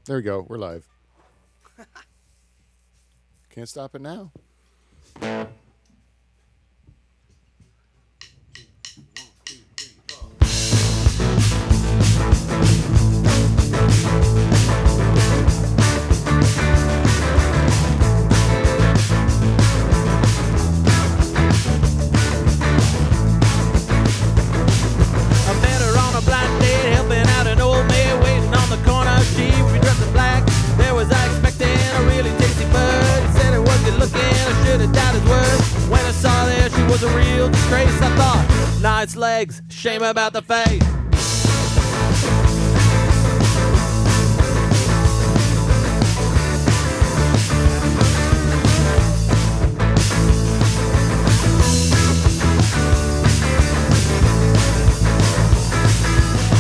There we go. We're live. Can't stop it now. Was a real disgrace, I thought. Nice legs, shame about the face.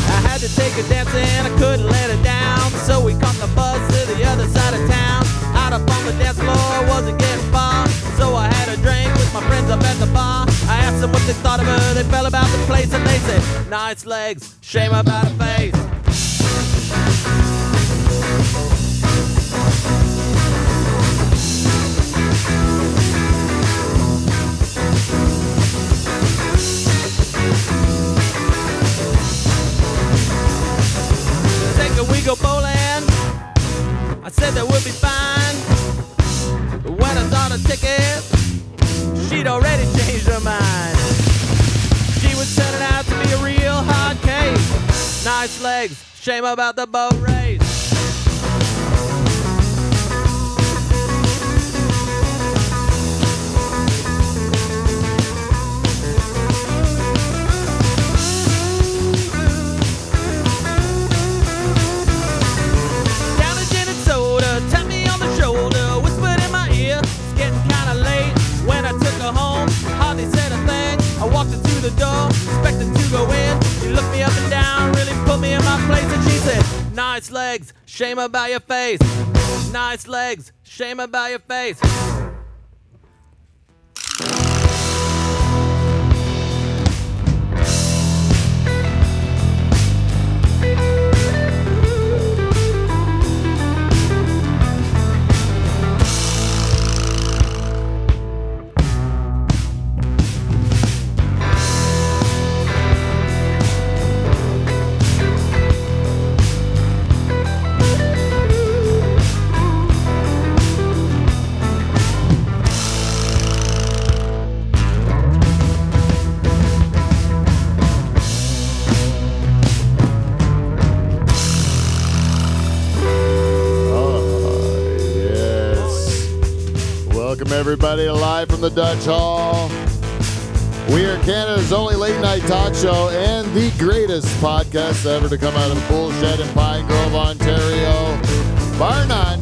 I had to take a dance and I couldn't let it down, so we caught the bus to the other side of town. Out up on the dance floor, wasn't getting far, so I had a drink with my friends up at the bar. I asked them what they thought of her, they felt about the place, and they said, nice legs, shame about her face. Take a we go bowling, I said that would be fine, but when I saw the ticket, she'd already changed her mind. She was turning out to be a real hard case. Nice legs, shame about the boat race. Down a gin and soda, tapped me on the shoulder, whispered in my ear, it's getting kinda late. When I took her home, hardly said a thing. I walked into the door, expecting to go in. She looked me up and down, really put me in my place, and she said, nice legs, shame about your face. Nice legs, shame about your face. Everybody live from the Dutch Hall. We are Canada's only late night talk show and the greatest podcast ever to come out of Bullshed in Pine Grove, Ontario. Bar none.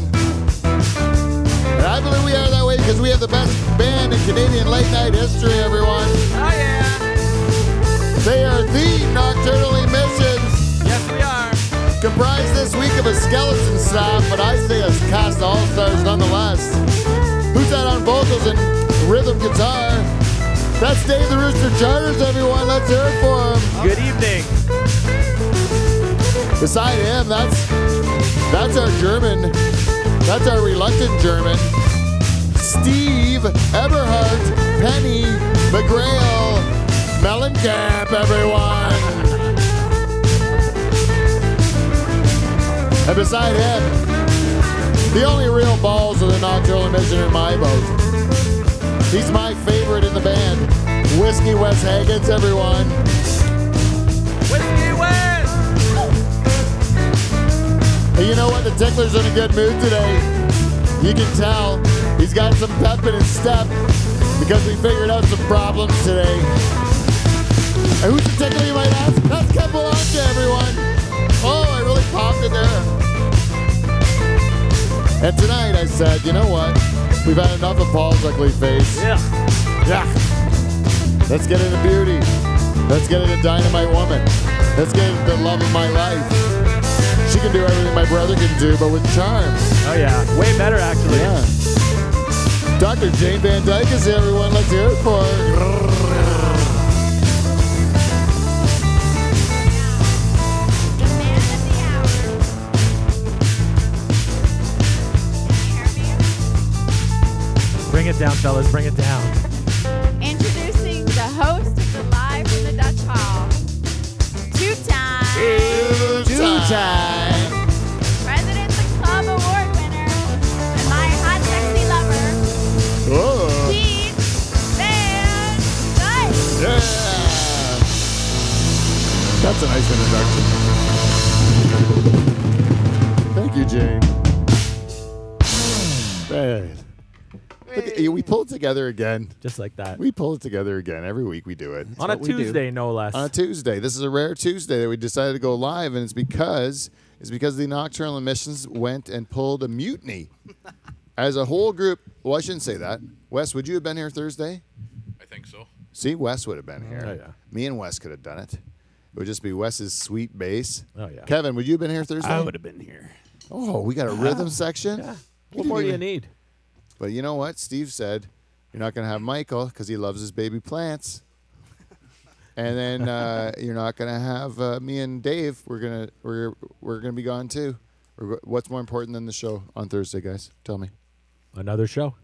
And I believe we are that way because we have the best band in Canadian late night history, everyone. Oh yeah. They are the Nocturnal Emissions. Yes, we are. Comprised this week of a skeleton staff, but I say as cast all-stars nonetheless. Who's that on vocals and rhythm guitar? That's Dave the Rooster Charters, everyone. Let's hear it for him. Good evening. Beside him, that's our German. That's our reluctant German. Steve Eberhardt, Penny McGrail, Mellencamp, everyone. And beside him, the only real balls of the Nocturnal Emission in my boat. He's my favorite in the band. Whiskey Wes Haggins, everyone. Whiskey Wes! And you know what? The Tickler's in a good mood today. You can tell he's got some pep in his step because we figured out some problems today. And who's the Tickler, you might ask? That's Ken Belanca, everyone. Oh, I really popped it there. And tonight I said, you know what? We've had enough of Paul's ugly face. Yeah. Let's get into beauty. Let's get into Dynamite Woman. Let's get into the love of my life. She can do everything my brother can do, but with charm. Oh yeah, way better actually. Yeah. Dr. Jane Van Dyke is here, everyone. Let's hear it for her. down, fellas. Bring it down. Introducing the host of the Live from the Dutch Hall, two-time President's Club Award winner and my hot, sexy lover, Pete Van Dyke. Yeah. That's a nice introduction. Thank you, Jane. Man. Look, we pull it together again. Just like that. We pull it together again. Every week we do it. On a Tuesday, no less. On a Tuesday. This is a rare Tuesday that we decided to go live, and it's because the Nocturnal Emissions went and pulled a mutiny. As a whole group, well, I shouldn't say that. Wes, would you have been here Thursday? I think so. See, Wes would have been here. Oh, yeah. Me and Wes could have done it. It would just be Wes's sweet bass. Oh, yeah. Kevin, would you have been here Thursday? I would have been here. Oh, we got a rhythm section? Yeah. We What didn't more do you even- need? But you know what? Steve said you're not going to have Michael because he loves his baby plants. And then you're not going to have me and Dave. We're gonna be gone too. What's more important than the show on Thursday, guys? Tell me. Another show.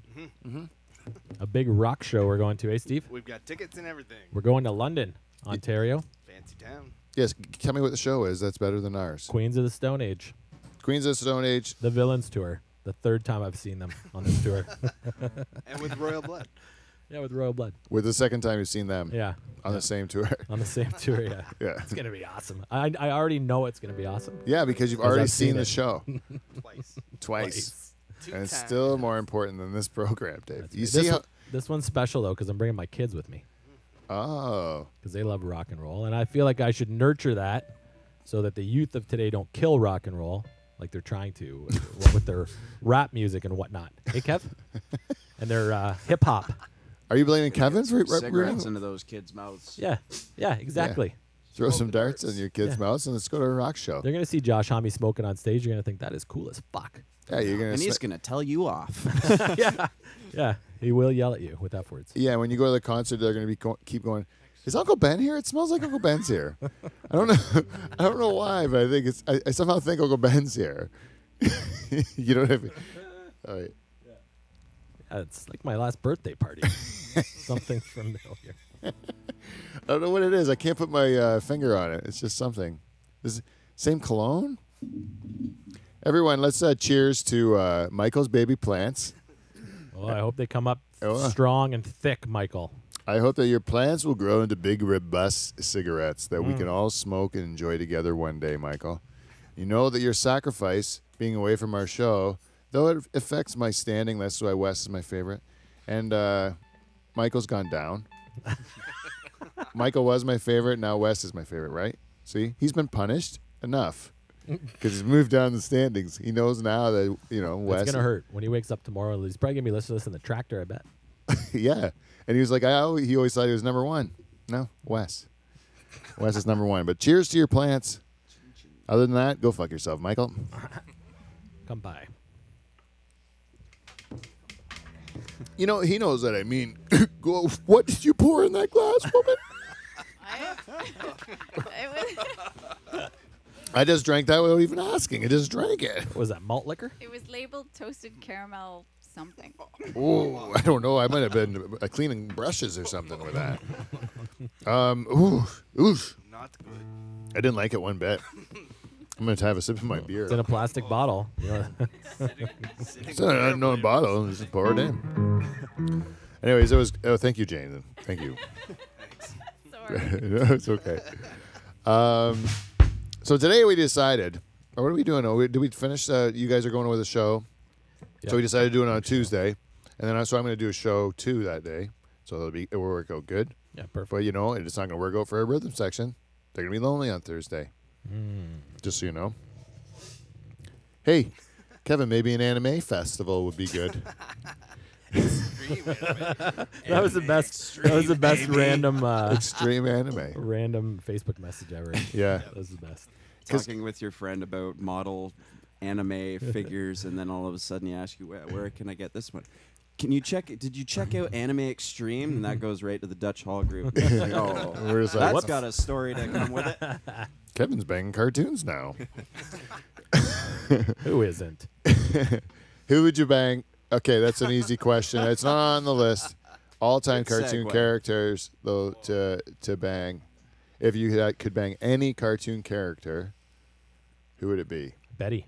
A big rock show we're going to, eh, Steve? We've got tickets and everything. We're going to London, Ontario. Fancy town. Yes, tell me what the show is. That's better than ours. Queens of the Stone Age. Queens of the Stone Age. The Villains Tour. The third time I've seen them on this tour. And with Royal Blood. Yeah, with Royal Blood. With the second time you've seen them Yeah. on the same tour. On the same tour, yeah. Yeah. It's going to be awesome. I already know it's going to be awesome. Yeah, because you've 'Cause already I've seen seen the it. show Twice. twice. Two And it's times. still more important than this program, Dave. That's You great. see this, how... this one's special, though, because I'm bringing my kids with me. Oh. Because they love rock and roll. And I feel like I should nurture that so that the youth of today don't kill rock and roll like they're trying to with their rap music and whatnot. Hey, Kev? And their hip-hop. Are you blaming Kevin for cigarettes into those kids' mouths. Yeah, exactly. Throw some darts in your kids' Yeah. mouths and let's go to a rock show. They're going to see Josh Homme smoking on stage. You're going to think that is cool as fuck. Yeah, you're gonna. And he's going to tell you off. Yeah, he will yell at you with F words. Yeah, when you go to the concert, they're gonna be keep going. Is Uncle Ben here? It smells like Uncle Ben's here. I don't know. I don't know why, but I think it's. I somehow think Uncle Ben's here. You know what I mean? All right. Yeah, it's like my last birthday party. Something familiar. I don't know what it is. I can't put my finger on it. It's just something. Is it same cologne? Everyone, let's cheers to Michael's baby plants. Well, I hope they come up Oh. strong and thick, Michael. I hope that your plants will grow into big, robust cigarettes that we can all smoke and enjoy together one day, Michael. You know that your sacrifice, being away from our show, though it affects my standing, that's why Wes is my favorite, and Michael's gone down. Michael was my favorite, now Wes is my favorite, right? See? He's been punished enough because he's moved down the standings. He knows now that, Wes... It's going to hurt. When he wakes up tomorrow, he's probably going to be listening to this in the tractor, I bet. Yeah. And he was like, he always thought he was number one. No, Wes. Wes is number one. But cheers to your plants. Other than that, go fuck yourself, Michael. Come by. He knows that I mean. Go, what did you pour in that glass, woman? I just drank that without even asking. I just drank it. What was that, malt liquor? It was labeled toasted caramel something. Oh, I don't know. I might have been cleaning brushes or something with that. Oof. Not good. I didn't like it one bit. I'm going to have a sip of my beer. It's in a plastic bottle. You know? It's not an unknown bottle. Just pour it in. Anyways, it was. Oh, thank you, Jane. Thank you. Sorry. No, it's okay. So today we decided. What are we doing? Did we finish? You guys are going with a show. Yep. So we decided to do it on a Tuesday, and then I'm going to do a show too that day. So it will work out good. Yeah, perfect. But it's not going to work out for our rhythm section. They're going to be lonely on Thursday. Just so you know. Hey, Kevin, maybe an anime festival would be good. That was the best. That was the best random Extreme anime. random Facebook message ever. Yeah. That was the best. Talking with your friend about model anime figures, and then all of a sudden you ask you, where can I get this one? Did you check out Anime Extreme? And that goes right to the Dutch Hall group. Like, oh, We're just like, that's whoops. got a story to come with it. Kevin's banging cartoons now. Who isn't? Who would you bang? Okay, that's an easy question. It's not on the list. All-time Good cartoon segue. characters, though, to bang. If you could bang any cartoon character, who would it be? Betty.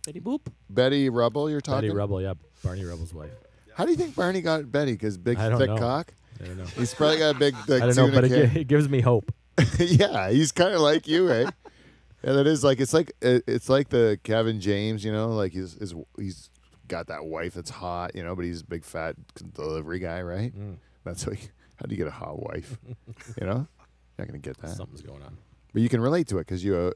Betty Boop. Betty Rubble, you're talking? Betty Rubble, yeah. Barney Rubble's wife. How do you think Barney got Betty? Because big, I don't thick know. cock? I don't know. He's probably got a big, I don't know, tuna but can. it gives me hope. Yeah, he's kind of like you, eh? And it is like it's like the Kevin James, you know, like he's got that wife that's hot, you know, but he's a big fat delivery guy, right? That's how how do you get a hot wife? You know, you're not gonna get that. Something's going on. But you can relate to it because you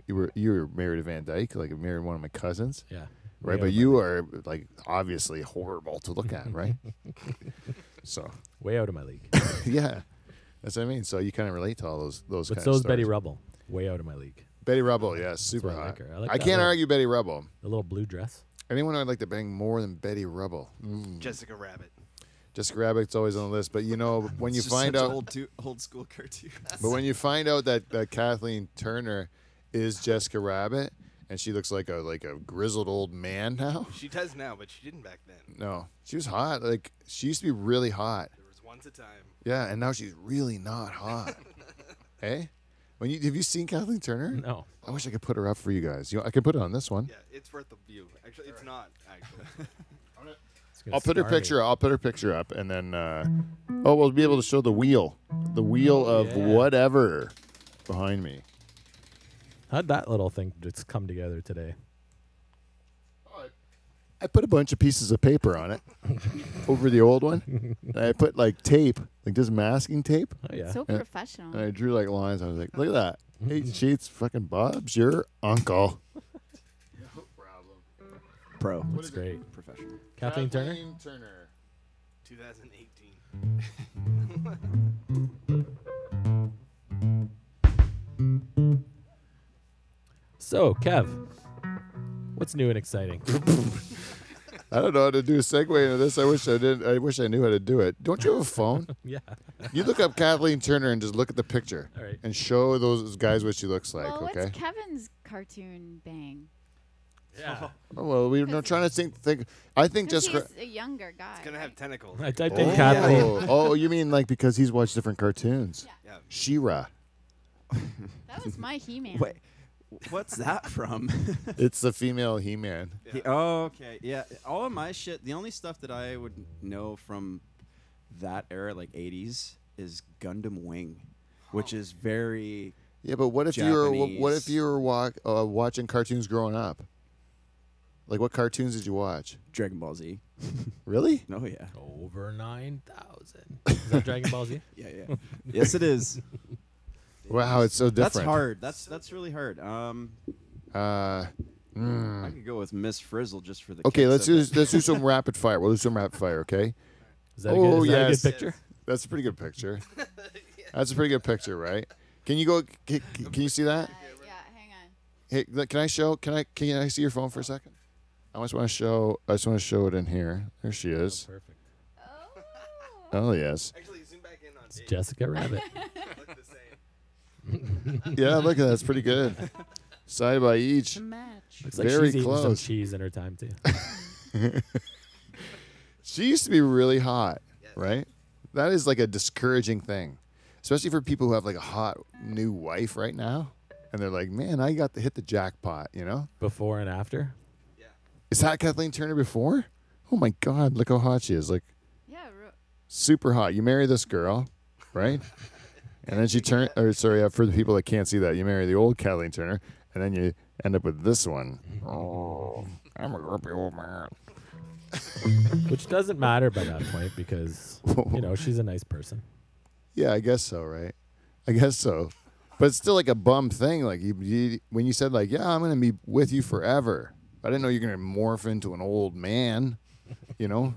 were married to Van Dyke, like married one of my cousins, Yeah. right? Way But out you are like obviously horrible to look at, right? So Way out of my league. yeah, that's what I mean. So you kind of relate to all those But kind so of is Betty stories. Rubble. Way out of my league. Betty Rubble, yeah, super why I hot. like her. I like I that can't little- argue Betty Rubble. The little blue dress. Anyone I'd like to bang more than Betty Rubble. Jessica Rabbit. Jessica Rabbit's always on the list, but you know when you It's just find such out, old school cartoon. but when you find out that Kathleen Turner is Jessica Rabbit and she looks like a grizzled old man now. She does now, but she didn't back then. No, she was hot. Like she used to be really hot. There was once a time. Yeah, and now she's really not hot. Hey, have you seen Kathleen Turner? No. I wish I could put her up for you guys. I could put it on this one. Yeah, it's worth the view. Actually, it's not. Actually, It's gonna I'll put her scar me. picture. I'll put her picture up, and then we'll be able to show the wheel of yeah. whatever behind me. How'd that little thing just come together today? I put a bunch of pieces of paper on it over the old one. And I put like tape, like just masking tape, Oh, yeah. So Yeah. professional. and I drew like lines. I was like, look at that. 8 sheets, fucking Bob's your uncle. No problem. Pro. That's great. Professional. Kathleen Turner? Turner. 2018. So, Kev, what's new and exciting? I don't know how to do a segue into this. I wish I did. I wish I knew how to do it. Don't you have a phone? Yeah. You look up Kathleen Turner and just look at the picture All right. and show those guys what she looks like. well, Okay. what's Kevin's cartoon bang? Yeah. Oh, well, we're not trying to think. I think Because just. he's a younger guy. It's gonna have tentacles. I typed in Kathleen. Oh, you mean like because he's watched different cartoons? Yeah. She-Ra. That was my He-Man. Wait, what's that from? It's the female He-Man. Oh, okay. Yeah. All of my shit, the only stuff that I would know from that era, like 80s, is Gundam Wing, which is very. Yeah, but what if you Japanese. were watching cartoons growing up? Like what cartoons did you watch? Dragon Ball Z. Really? Oh, yeah. Over 9,000. Is that Dragon Ball Z? Yeah, yeah. Yes, it is. Wow, it's so different. That's hard. That's really hard. I could go with Miss Frizzle just for the. Okay, kicks let's of do it. some rapid fire. We'll do some rapid fire. Okay. Is that, Oh, is that a yes. good picture? That's a pretty good picture. That's a pretty good picture, right? Can you go? Can you see that? Yeah, hang on. Hey, can I show? Can I see your phone for a second? I just want to show it in here. There she is. Perfect. Oh yes. Actually, zoom back in on It's Dave. Jessica Rabbit. Look the same. Yeah, look at that. It's pretty good. Side by each. match. Looks like Very she's eating some close. cheese in her time, too. She used to be really hot, Yes. right? That is like a discouraging thing, especially for people who have like a hot new wife right now, and they're like, "Man, I got to hit the jackpot," you know? Before and after. Yeah. Is that Kathleen Turner before? Oh my God, look how hot she is! Like Yeah, super hot. You marry this girl, right? And then she turn. Or sorry, for the people that can't see that, you marry the old Kathleen Turner, and then you end up with this one. Oh, I'm a grumpy old man. Which doesn't matter by that point because, she's a nice person. Yeah, I guess so, right? I guess so. But it's still like a bum thing. Like when you said like, "Yeah, I'm gonna be with you forever," I didn't know you're gonna morph into an old man. You know,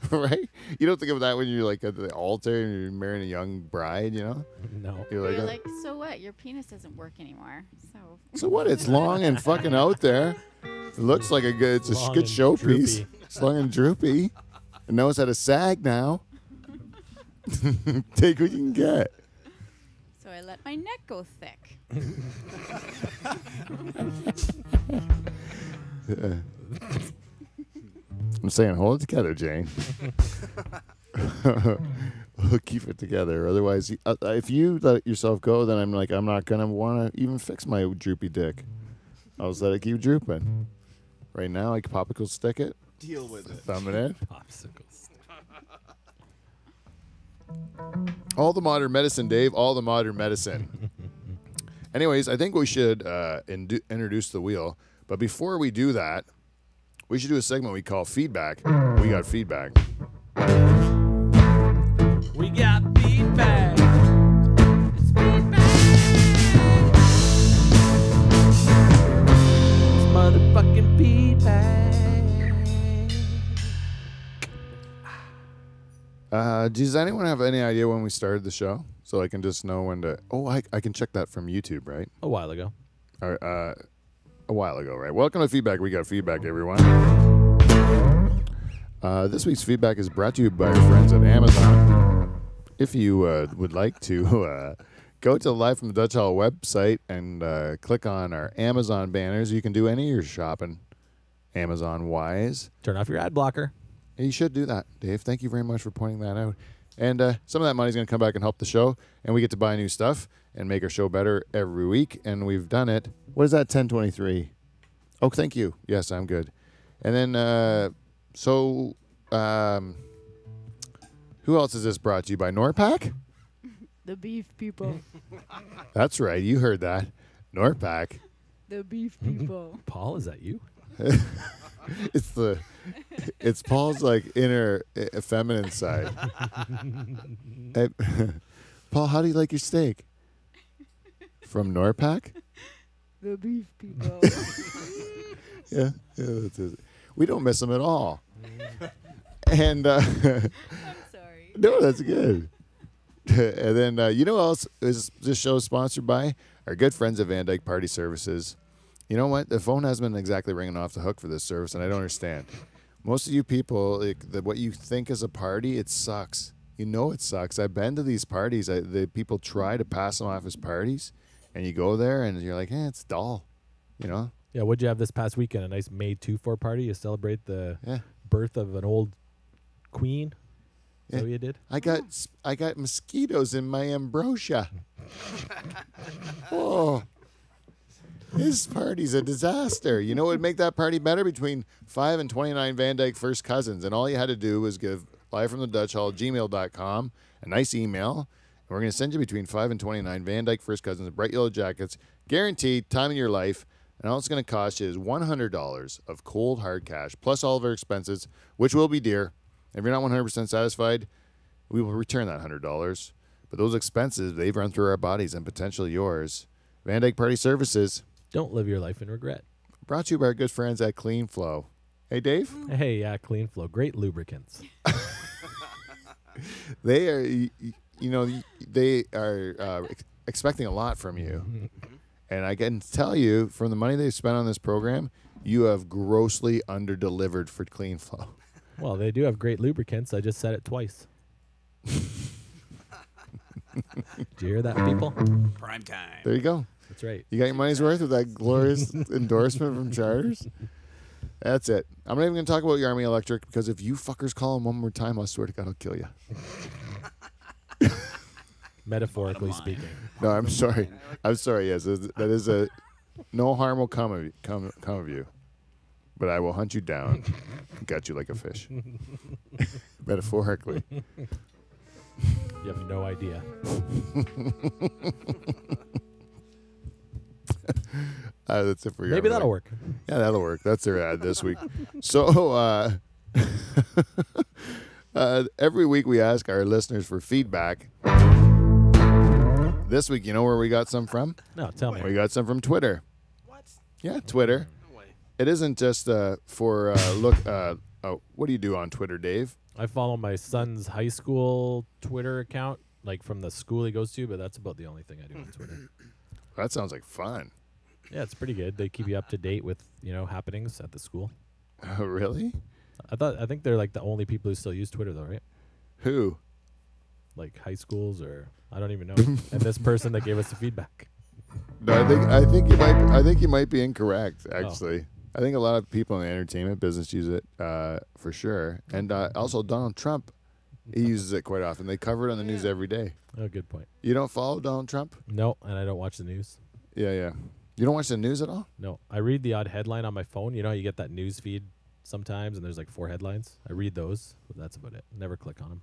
right? You don't think of that when you're like at the altar and you're marrying a young bride. You know, No. you're you're like, like, so what? Your penis doesn't work anymore. So so what? It's long and fucking out there. It looks like it's a Long good and showpiece. droopy. It's long and droopy. It knows how to sag now. Take what you can get. so I let my neck go thick. I'm saying, hold it together, Jane. Keep it together. Otherwise, if you let yourself go, then I'm like, I'm not going to want to even fix my droopy dick. I'll just let it keep drooping. Right now, I can popsicle stick it, Deal with it. thumb it in. Popsicles. All the modern medicine, Dave. All the modern medicine. Anyways, I think we should introduce the wheel. But before we do that, we should do a segment we call Feedback. We got feedback. We got feedback. It's feedback. It's motherfucking feedback. Does anyone have any idea when we started the show? So I can just know when to... Oh, I can check that from YouTube, right? A while ago. A while ago, right? Welcome to Feedback. We got feedback, everyone. This week's feedback is brought to you by our friends at Amazon. If you would like to go to the Live from the Dutch Hall website and click on our Amazon banners, you can do any of your shopping Amazon-wise. Turn off your ad blocker. You should do that, Dave. Thank you very much for pointing that out. And some of that money is going to come back and help the show, and we get to buy new stuff and make our show better every week, and we've done it. What is that, 1023? Oh, thank you. Yes, I'm good. And then, who else is this brought to you by? Norpac? The beef people. That's right. You heard that. Norpac. The beef people. Paul, is that you? It's Paul's like inner feminine side. Paul, how do you like your steak? From Norpac? The beef people. Yeah, that's it. We don't miss them at all. And I'm sorry. no, that's good. And then you know what else is this show is sponsored by? Our good friends at Van Dyke Party Services. You know what? The phone hasn't been exactly ringing off the hook for this service, and I don't understand. Most of you people, what you think is a party, it sucks. You know it sucks. I've been to these parties. The people try to pass them off as parties, and you go there, and you're like, it's dull. You know? Yeah, what'd you have this past weekend? A nice May 2-4 party? You celebrate the birth of an old queen? Is that what you did? I got mosquitoes in my ambrosia. Oh. This party's a disaster. You know what would make that party better? Between 5 and 29 Van Dyke first cousins. And all you had to do was give livefromthedutchhall@gmail.com a nice email. And we're going to send you between 5 and 29 Van Dyke first cousins, bright yellow jackets, guaranteed, time of your life. And all it's going to cost you is $100 of cold hard cash, plus all of our expenses, which will be dear. If you're not 100% satisfied, we will return that $100. But those expenses, they've run through our bodies and potentially yours. Van Dyke Party Services. Don't live your life in regret. Brought to you by our good friends at Clean Flow. Hey, Dave? Hey, yeah, Clean Flow. Great lubricants. They are, they are expecting a lot from you. And I can tell you, from the money they've spent on this program, you have grossly underdelivered for Clean Flow. Well, they do have great lubricants. I just said it twice. Did you hear that, people? Prime time. There you go. That's right. You got your money's worth with that glorious endorsement from Charters? That's it. I'm not even going to talk about your Army Electric, because if you fuckers call them one more time, I swear to God, I'll kill you. Metaphorically speaking. No, I'm sorry. I'm sorry. Yes, that is a no harm will come of you, but I will hunt you down, and gut you like a fish. Metaphorically. You have no idea. That's it for you. Maybe that'll work. Yeah, that'll work. That's their ad this week. So every week we ask our listeners for feedback. This week, you know where we got some from? No, tell me. We got some from Twitter. What? Yeah, Twitter. No way. It isn't just for look. What do you do on Twitter, Dave? I follow my son's high school Twitter account, like from the school he goes to, but that's about the only thing I do on Twitter. That sounds like fun. Yeah, it's pretty good. They keep you up to date with, happenings at the school. Oh, really? I think they're like the only people who still use Twitter though, right? Who? Like high schools, or I don't even know. And this person that gave us the feedback. No, I think you might be incorrect, actually. I think a lot of people in the entertainment business use it for sure. And also Donald Trump, he uses it quite often. They cover it on the news every day. Oh, good point. You don't follow Donald Trump? No, and I don't watch the news. Yeah. You don't watch the news at all? No, I read the odd headline on my phone. You know, you get that news feed sometimes, and there's like 4 headlines. I read those, but that's about it. Never click on them.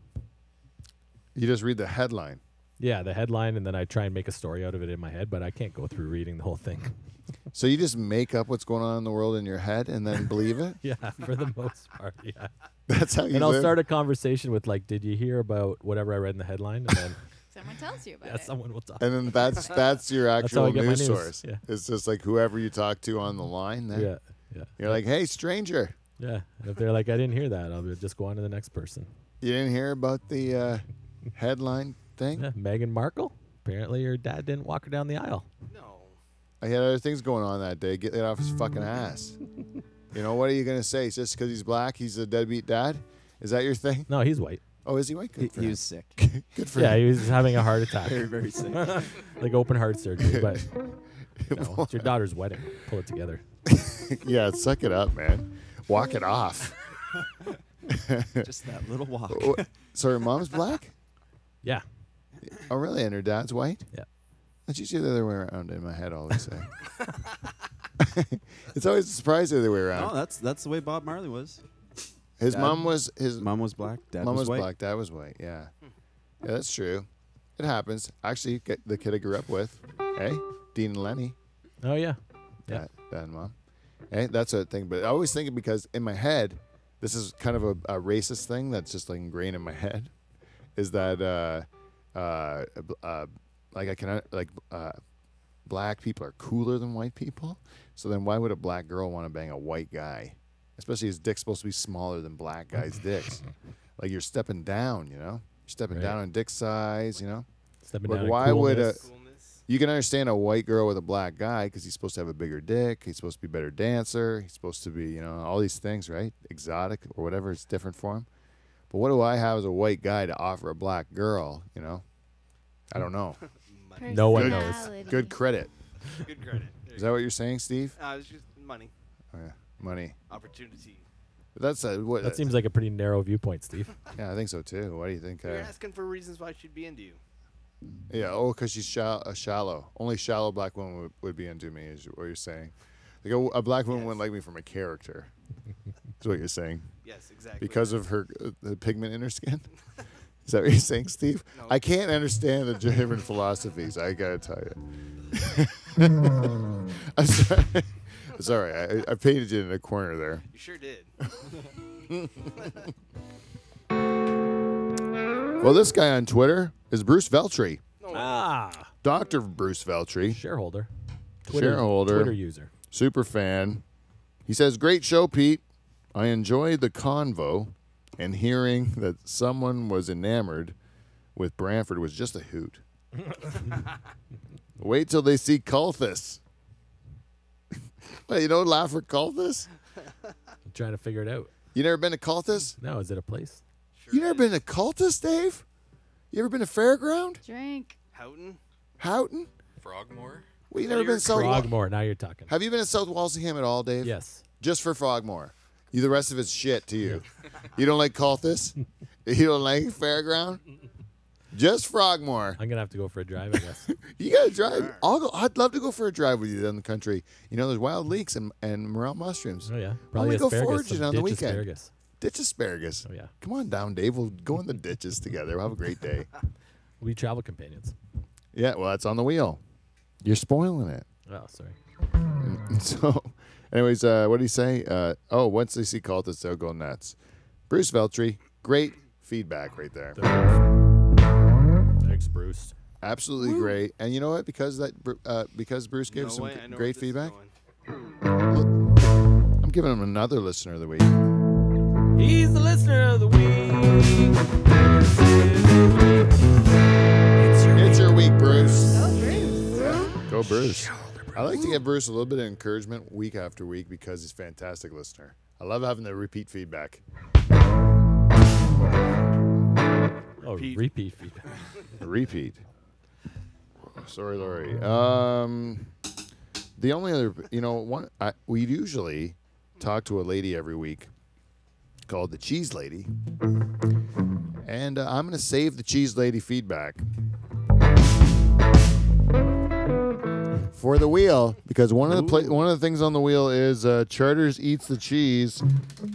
You just read the headline. Yeah, the headline, and then I try and make a story out of it in my head, but I can't go through reading the whole thing. So you just make up what's going on in the world in your head and then believe it? Yeah, for the most part, yeah. That's how you And I'll live? start a conversation with like, "Did you hear about whatever I read in the headline?" And then Someone tells you about yeah, it. someone will talk. And then that's your how actual I get my news news, source. yeah. It's just like whoever you talk to on the line there. Yeah. You're like, hey, stranger, Yeah. And if they're like, "I didn't hear that," I'll just go on to the next person. you didn't hear about the headline thing? Yeah, Meghan Markle. Apparently, her dad didn't walk her down the aisle. No. I had other things going on that day. Get it off his fucking ass. You know, what are you going to say? It's just because he's black, he's a deadbeat dad? Is that your thing? No, he's white. Oh, is he white? Good for He him. was sick. Good for Yeah, him. he was having a heart attack, Very, very sick. like open heart surgery. But no, it's your daughter's wedding. Pull it together. Yeah, suck it up, man. Walk it off. Just that little walk. So her mom's black? Yeah. Oh, really? And her dad's white? Yeah. That's usually the other way around in my head, I always say. It's always a surprise the other way around. No, that's the way Bob Marley was. His Dad- mom was his Mom was black. Dad mom was white. black, dad was white. Yeah, yeah, that's true. It happens. Actually, the kid I grew up with, hey, Dean and Lenny, Oh yeah. Yeah. dad and mom. Hey, that's a thing. But I always think it because in my head, this is kind of a racist thing that's just like ingrained in my head, is that black people are cooler than white people. So then why would a black girl want to bang a white guy? Especially his dick's supposed to be smaller than black guys' dicks. Like you're stepping down, you know? You're stepping Right. down in dick size, you know? Stepping But down. in why would coolness. Coolness. You can understand a white girl with a black guy because he's supposed to have a bigger dick. He's supposed to be a better dancer. He's supposed to be, you know, all these things, right? Exotic or whatever. It's different for him. But what do I have as a white guy to offer a black girl, you know? I don't know. Money. No one knows. Personality. Good credit. Good credit. Is that what you're saying, Steve? It's just money, Oh, yeah. Money. opportunity. But that's what. That seems like a pretty narrow viewpoint, Steve. Yeah, I think so too. What do you think? You're asking for reasons why she'd be into you. Yeah. Oh, because she's shallow. Only shallow black woman would be into me. Is what you're saying? Like a black woman Yes. wouldn't like me for my character. Is what you're saying? Yes, exactly. Because of her the pigment in her skin. Is that what you're saying, Steve? No. I can't understand the different philosophies. I gotta tell you. I'm sorry. Sorry, I painted you in a corner there. You sure did. Well, this guy on Twitter is Bruce Veltri, No. Ah, Dr. Bruce Veltri, shareholder. Shareholder. Twitter user. super fan. He says, "Great show, Pete. I enjoyed the convo, and hearing that someone was enamored with Brantford was just a hoot. Wait till they see Culthus." Well, you don't laugh for Culthus? I'm trying to figure it out. You never been to Culthus? No, is it a place? Sure You never is. been to Culthus, Dave? You ever been to Fairground? Drink. Houghton? Houghton? Frogmore? Well, you never been to South Frogmore. Now you're talking. Have you been to South Walsingham at all, Dave? Yes. Just for Frogmore. You, the rest of it's shit to you. You don't like Culthus? You don't like Fairground? Just Frogmore. I'm gonna have to go for a drive, I guess. You gotta drive. I'd love to go for a drive with you down the country. You know, there's wild leeks and morel mushrooms. Oh yeah, Why probably don't we go asparagus. foraging some on the ditch weekend? Asparagus. Ditch asparagus. Oh yeah, Come on down, Dave. We'll go in the ditches together. We'll have a great day. we'll be travel companions. Yeah, well, that's on the wheel. You're spoiling it. Oh, sorry. So, anyways, what did he say? Once they see Cultists, they'll go nuts. Bruce Veltri, great feedback right there. Thanks, Bruce. Absolutely great. And you know what? Because Bruce gave No some way, I know great where this is feedback, going. I'm giving him another listener of the week. He's the listener of the week. It's your week, Bruce. Go Bruce. Go, Bruce. I like to give Bruce a little bit of encouragement week after week because he's a fantastic listener. I love having the repeat feedback. Oh, repeat feedback. Repeat. Sorry, Lori. The only other, we usually talk to a lady every week called the Cheese Lady. And I'm going to save the Cheese Lady feedback for the wheel, because one of the things on the wheel is Charters eats the cheese.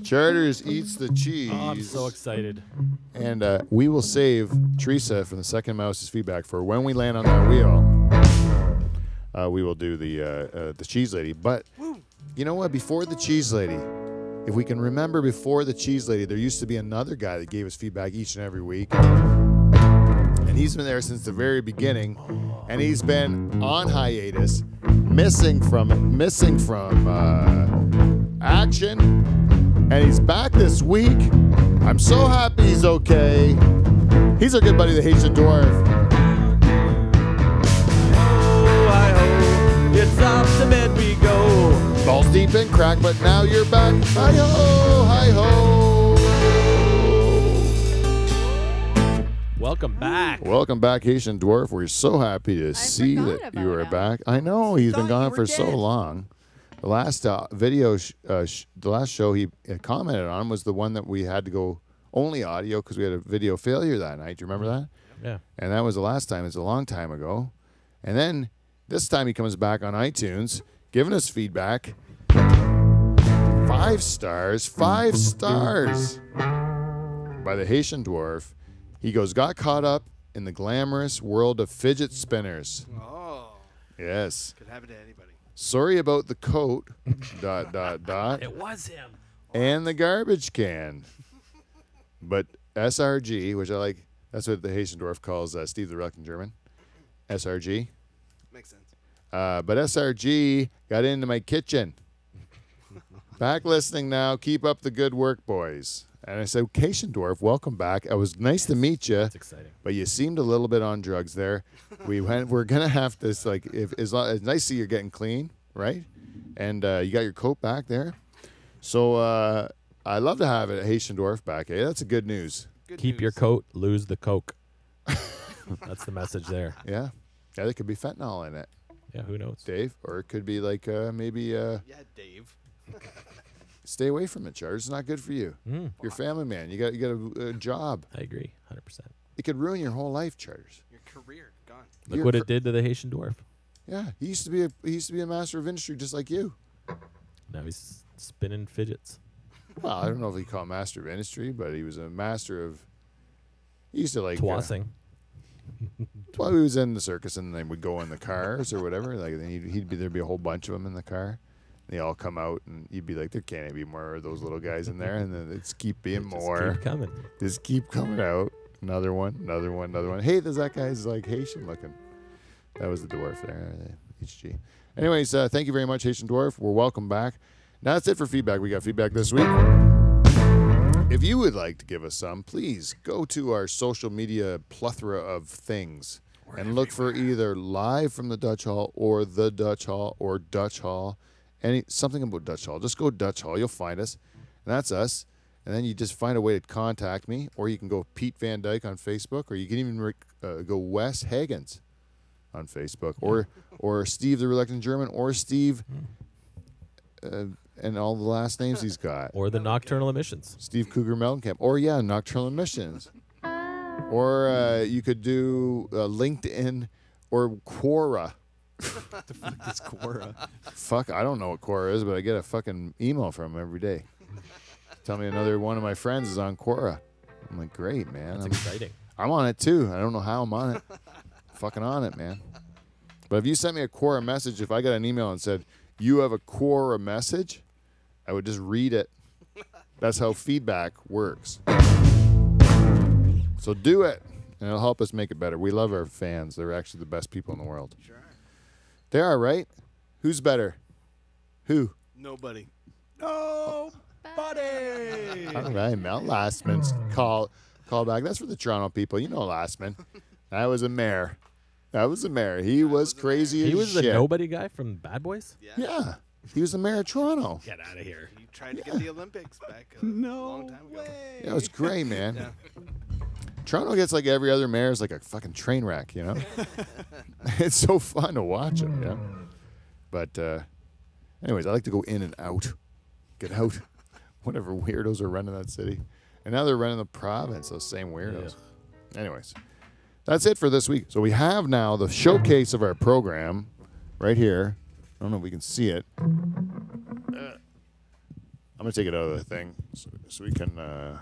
Charters eats the cheese. Oh, I'm so excited. And we will save Teresa from the Second Mouse's feedback for when we land on that wheel. We will do the Cheese Lady. But you know what? Before the Cheese Lady, if we can remember, before the Cheese Lady, there used to be another guy that gave us feedback each and every week. And he's been there since the very beginning. And he's been on hiatus, missing from action. And he's back this week. I'm so happy he's okay. He's our good buddy, the Haitian Dwarf. Oh, hi-ho, it's off to bed we go. Balls deep in crack, but now you're back. Hi-ho, hi-ho. Welcome back. Welcome back, Haitian Dwarf. We're so happy to see forgot that about you are him. back. I know, he's been Thought you gone were for so dead. long. The last the last show he commented on was the one that we had to go only audio because we had a video failure that night. Do you remember that? Yeah. And that was the last time. It's a long time ago. And then this time he comes back on iTunes, giving us feedback. 5 stars. 5 stars. By the Haitian Dwarf. He goes, got caught up in the glamorous world of fidget spinners. Oh, Yes. could happen to anybody. Sorry about the coat, ... It was him. and the garbage can. But SRG, which I like, that's what the Haitian Dwarf calls Steve the Reluctant German. SRG. Makes sense. But SRG got into my kitchen. Back listening now. Keep up the good work, boys. And I said, Haitian Dwarf, welcome back. It was nice to meet you. That's exciting. But you seemed a little bit on drugs there. We're gonna have to it's nice to see you're getting clean, right? And you got your coat back there. So I'd love to have a Haitian Dwarf back. Eh? That's a good news. Good Keep your news. coat, lose the coke. That's the message there. Yeah. Yeah, there could be fentanyl in it, Yeah, who knows? Dave, or it could be like maybe Yeah, Dave. stay away from it, Charles. It's not good for you. Mm, You're a family man. You got a job. I agree, 100%. It could ruin your whole life, Charters. Your career gone. Look You're what it did to the Haitian Dwarf. Yeah, he used to be a master of industry just like you. Now he's spinning fidgets. Well, I don't know if he called master of industry, but he was a master of. He used to like. Twassing. Well, he was in the circus, and they would go in the cars or whatever. Like, then there'd be a whole bunch of them in the car. And they all come out, and you'd be like, there can't be more of those little guys in there, and then it's keep being Just more. keep coming. Just keep coming out. Another one, another one, another one. Hey, there's that guy's like Haitian looking. That was the dwarf there, the HG. Anyways, thank you very much, Haitian Dwarf. We're welcome back. Now that's it for feedback. We got feedback this week. If you would like to give us some, please go to our social media plethora of things and look for either Live from the Dutch Hall or The Dutch Hall or Dutch Hall. Something about Dutch Hall. Just go Dutch Hall. You'll find us. And that's us. And then you just find a way to contact me, or you can go Pete Van Dyke on Facebook, or you can even go Wes Hagens on Facebook, or Steve the Reluctant German, or Steve and all the last names he's got. Or the nocturnal emissions. Steve Cougar Mellencamp. Or, yeah, Nocturnal Emissions. Or you could do LinkedIn or Quora. What the fuck is Quora? Fuck, I don't know what Quora is, but I get a fucking email from him every day. Tell me another one of my friends is on Quora. I'm like, great, man. That's exciting. I'm on it too. I don't know how I'm on it. Fucking on it, man. But if you sent me a Quora message, if I got an email and said, you have a Quora message, I would just read it. That's how feedback works. So do it, and it'll help us make it better. We love our fans. They're actually the best people in the world. Sure. They are, right? Who's better? Who? Nobody. No, buddy. All right, Mel Lastman's call back. That's for the Toronto people. You know Lastman. That was a mayor. That was a mayor. He was crazy as He was the shit. nobody guy from Bad Boys? Yeah. Yeah. He was the mayor of Toronto. Get out of here. He tried to get the Olympics back a long time ago. Yeah, it was great, man. Yeah. Toronto gets like every other mayor is like a fucking train wreck, you know? It's so fun to watch him, yeah. But anyways, I like to go in and out. Get out. Whatever weirdos are running that city. And now they're running the province, those same weirdos. Anyways, that's it for this week. So we have now the showcase of our program right here. I don't know if we can see it. I'm going to take it out of the thing so we can...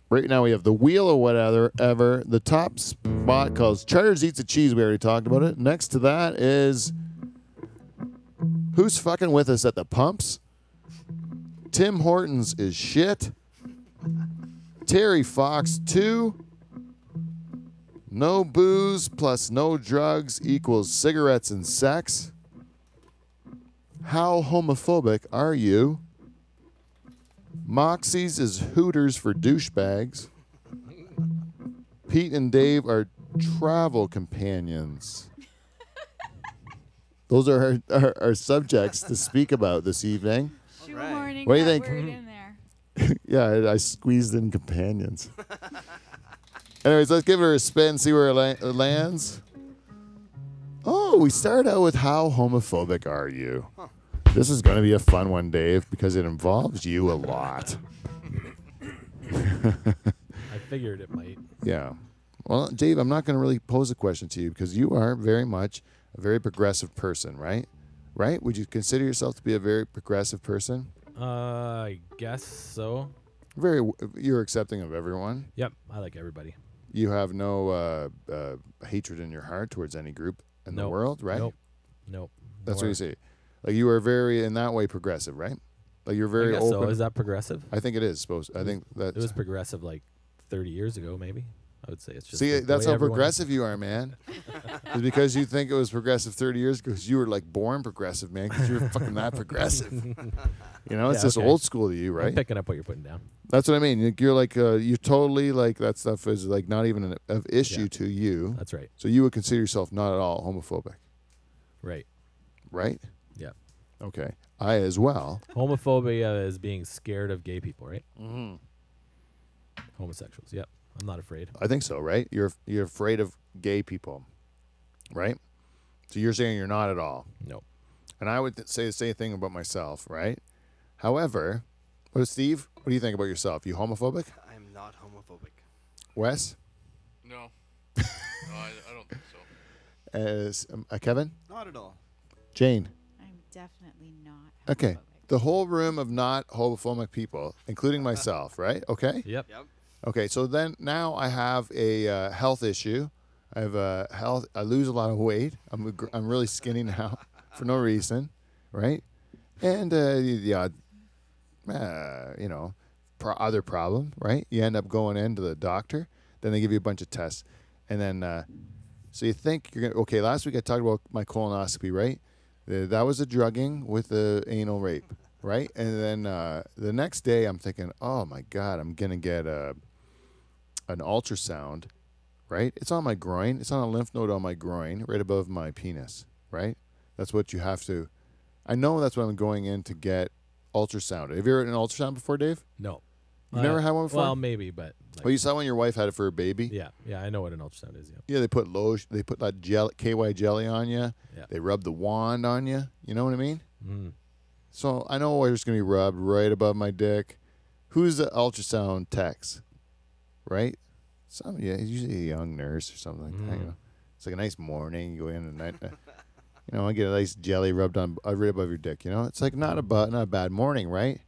Right now we have the wheel or whatever. The top spot calls Charters Eats the Cheese. We already talked about it. Next to that is Who's Fucking With Us at the Pumps? Tim Hortons is shit. Terry Fox 2. No booze plus no drugs equals cigarettes and sex. How homophobic are you? Moxie's is Hooters for douchebags. Pete and Dave are travel companions. Those are our subjects to speak about this evening. Shoehorning What do you that think? word in there. Yeah, I squeezed in companions. Anyways, let's give her a spin, see where it lands. Oh, we start out with how homophobic are you? This is going to be a fun one, Dave, because it involves you a lot. I figured it might. Yeah. Well, Dave, I'm not going to really pose a question to you because you are very much a very progressive person, right? Right? Would you consider yourself to be a very progressive person? I guess so. You're accepting of everyone. Yep, I like everybody. You have no hatred in your heart towards any group in the world, right? Nope. That's what you say. Like you are very, in that way, progressive, right? Like you're very I guess open. so. Is that progressive? I think it is supposed. I think that It was progressive like 30 years ago, maybe. I would say it's just. See, the that's way how everyone- progressive you are, man. It's because you think it was progressive 30 years ago because you were like born progressive, man, because you're fucking that progressive. You know, it's Yeah, just okay. old school to you, right? I'm picking up what you're putting down. That's what I mean. You're like, you're totally like that stuff is like not even an issue Yeah. to you. That's right. So you would consider yourself not at all homophobic, Right. right? Yeah. Okay. I as well. Homophobia is being scared of gay people, right? Mm-hmm. Homosexuals. Yep. I'm not afraid. I think so, right? You're afraid of gay people, right? So you're saying you're not at all. Nope. And I would say the same thing about myself, right? However, Steve, what do you think about yourself? You homophobic? I'm not homophobic. Wes? No. No, I don't think so. Kevin? Not at all. Jane? I'm definitely not. Okay. homophobic. The whole room of not homophobic people, including myself, right? Okay? Yep. Yep. Okay, so then now I have a health issue. I have I lose a lot of weight. I'm really skinny now for no reason, right? And other problem, right? You end up going into the doctor. Then they give you a bunch of tests, and then so you think you're gonna. Okay, last week I talked about my colonoscopy, right? That was a drugging with the anal rape, right? And then the next day I'm thinking, oh my God, I'm gonna get an ultrasound, right? It's on my groin. It's on a lymph node on my groin, right above my penis, right? That's what you have to. I know that's what I'm going in to get ultrasound. Have you ever had an ultrasound before, Dave? No. You've never had one before? Well, maybe, but. Like, Well, you saw when your wife had it for her baby. yeah. I know what an ultrasound is. Yeah. Yeah, they put They put that KY jelly on you. Yeah. They rub the wand on you. You know what I mean? Mm. So I know where it's gonna be rubbed right above my dick. Who's the ultrasound techs? Right? Usually a young nurse or something like that. You know? It's like a nice morning. You go in and I get a nice jelly rubbed on right above your dick. You know, it's like not a bad morning, right?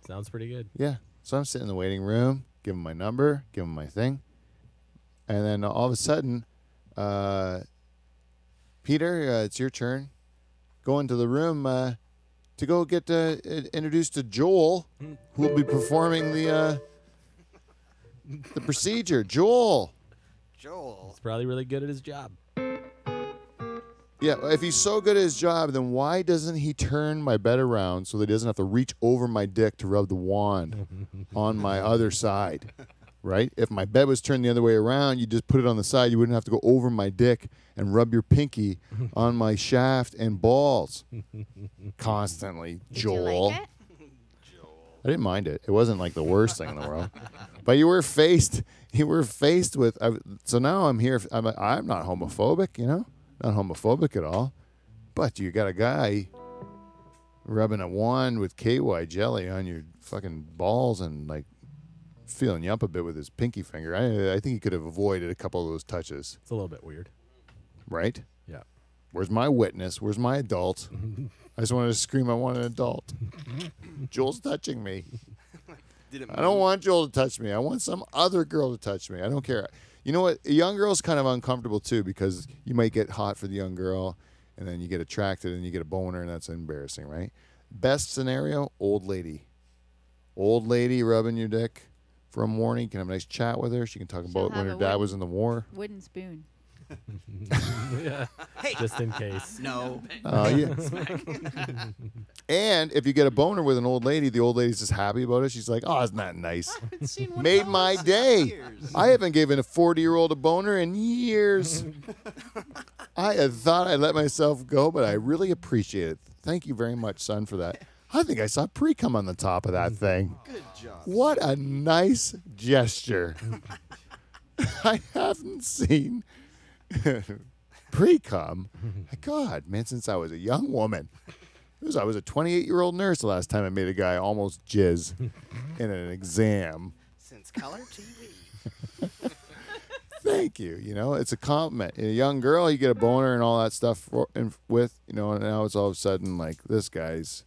Sounds pretty good. Yeah. So I'm sitting in the waiting room, give him my number, give him my thing, and then all of a sudden, Peter, it's your turn. Go into the room to go get introduced to Joel, who will be performing the procedure. Joel. Joel. He's probably really good at his job. Yeah, if he's so good at his job, then why doesn't he turn my bed around so that he doesn't have to reach over my dick to rub the wand on my other side, right? If my bed was turned the other way around, you just put it on the side. You wouldn't have to go over my dick and rub your pinky on my shaft and balls constantly, Did Joel. you like it? I didn't mind it. It wasn't like the worst thing in the world. But you were faced with. So now I'm here. I'm not homophobic, you know. Not homophobic at all, but you got a guy rubbing a wand with KY jelly on your fucking balls and like feeling you up a bit with his pinky finger. I think he could have avoided a couple of those touches. It's a little bit weird. Right? Yeah. Where's my witness? Where's my adult? I just wanted to scream, I want an adult. Joel's touching me. I don't want Joel to touch me. I want some other girl to touch me. I don't care. You know what? A young girl's kind of uncomfortable too because you might get hot for the young girl and then you get attracted and you get a boner and that's embarrassing, right? Best scenario, old lady. Old lady rubbing your dick for a morning. You can have a nice chat with her. She can talk about when her dad was in the war. Wooden spoon. Yeah. Just in case. No. Yeah. And if you get a boner with an old lady, the old lady's just happy about it. She's like, oh, isn't that nice? Made my day. I haven't given a 40-year-old a boner in years. I had thought I'd let myself go, but I really appreciate it. Thank you very much, son, for that. I think I saw pre-cum on the top of that thing. Good job. What a nice gesture. I haven't seen pre-cum. God, man, since I was a young woman. I was a 28-year-old nurse the last time I made a guy almost jizz in an exam. Since color TV. Thank you. You know, it's a compliment. In a young girl, you get a boner and all that stuff and now it's all of a sudden like this guy's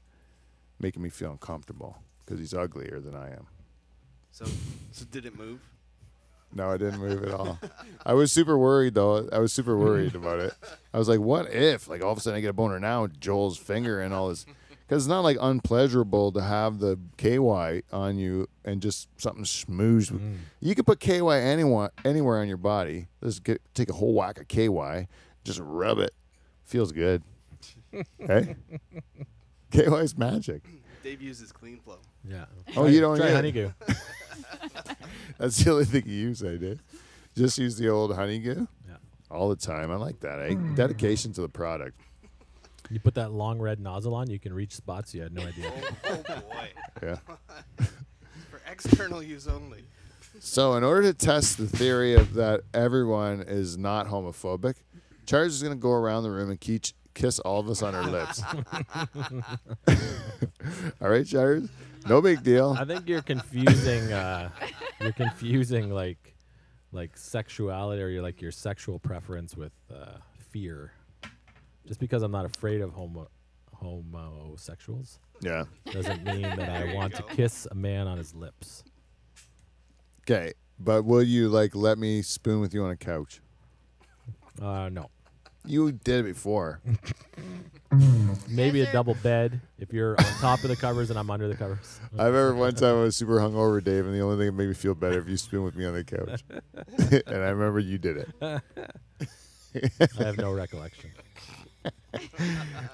making me feel uncomfortable because he's uglier than I am. So did it move? No, I didn't move at all. I was super worried, though. I was super worried about it. I was like, what if, like, all of a sudden I get a boner now with Joel's finger and all this? Because it's not, like, unpleasurable to have the KY on you and just something smooshed. You could put KY anywhere on your body. Take a whole whack of KY, just rub it. Feels good. Hey? KY's magic. Dave uses Clean Flow. Yeah. Oh, you don't try use Honeygoo. That's the only thing you use, I did. Just use the old Honeygoo? Yeah. All the time. I like that. Dedication to the product. You put that long red nozzle on, you can reach spots you had no idea. Oh boy. Yeah. For external use only. So in order to test the theory of that everyone is not homophobic, Charles is going to go around the room and kiss all of us on our lips. All right, Charles? No big deal. I think you're confusing like sexuality or your sexual preference with fear. Just because I'm not afraid of homosexuals Yeah. doesn't mean that I want to kiss a man on his lips. Okay, but will you let me spoon with you on a couch? No. You did it before. Maybe a Desert. double bed if you're on top of the covers and I'm under the covers. I remember one time I was super hungover, Dave, and the only thing that made me feel better if you spoon with me on the couch. And I remember you did it. I have no recollection.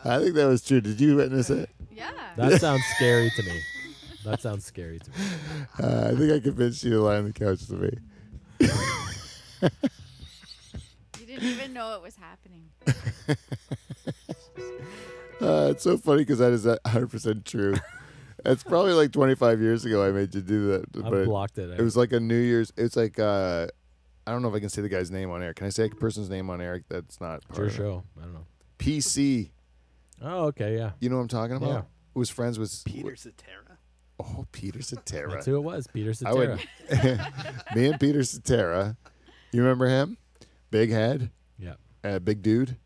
I think that was true. Did you witness it? Yeah. That sounds scary to me. That sounds scary to me. I think I convinced you to lie on the couch with me. You didn't even know it was happening. It's so funny because that is 100% true. It's probably like 25 years ago I made you do that. I've blocked it. It was like a New Year's. It's like, I don't know if I can say the guy's name on air. Can I say a person's name on air that's not It's part your of it? show. I don't know. PC. Oh, okay, yeah. You know what I'm talking about? Yeah. Who was friends with Peter Cetera. Oh, Peter Cetera. That's who it was, Peter I would, Cetera. me and Peter Cetera. You remember him? Big head, Yeah. big dude.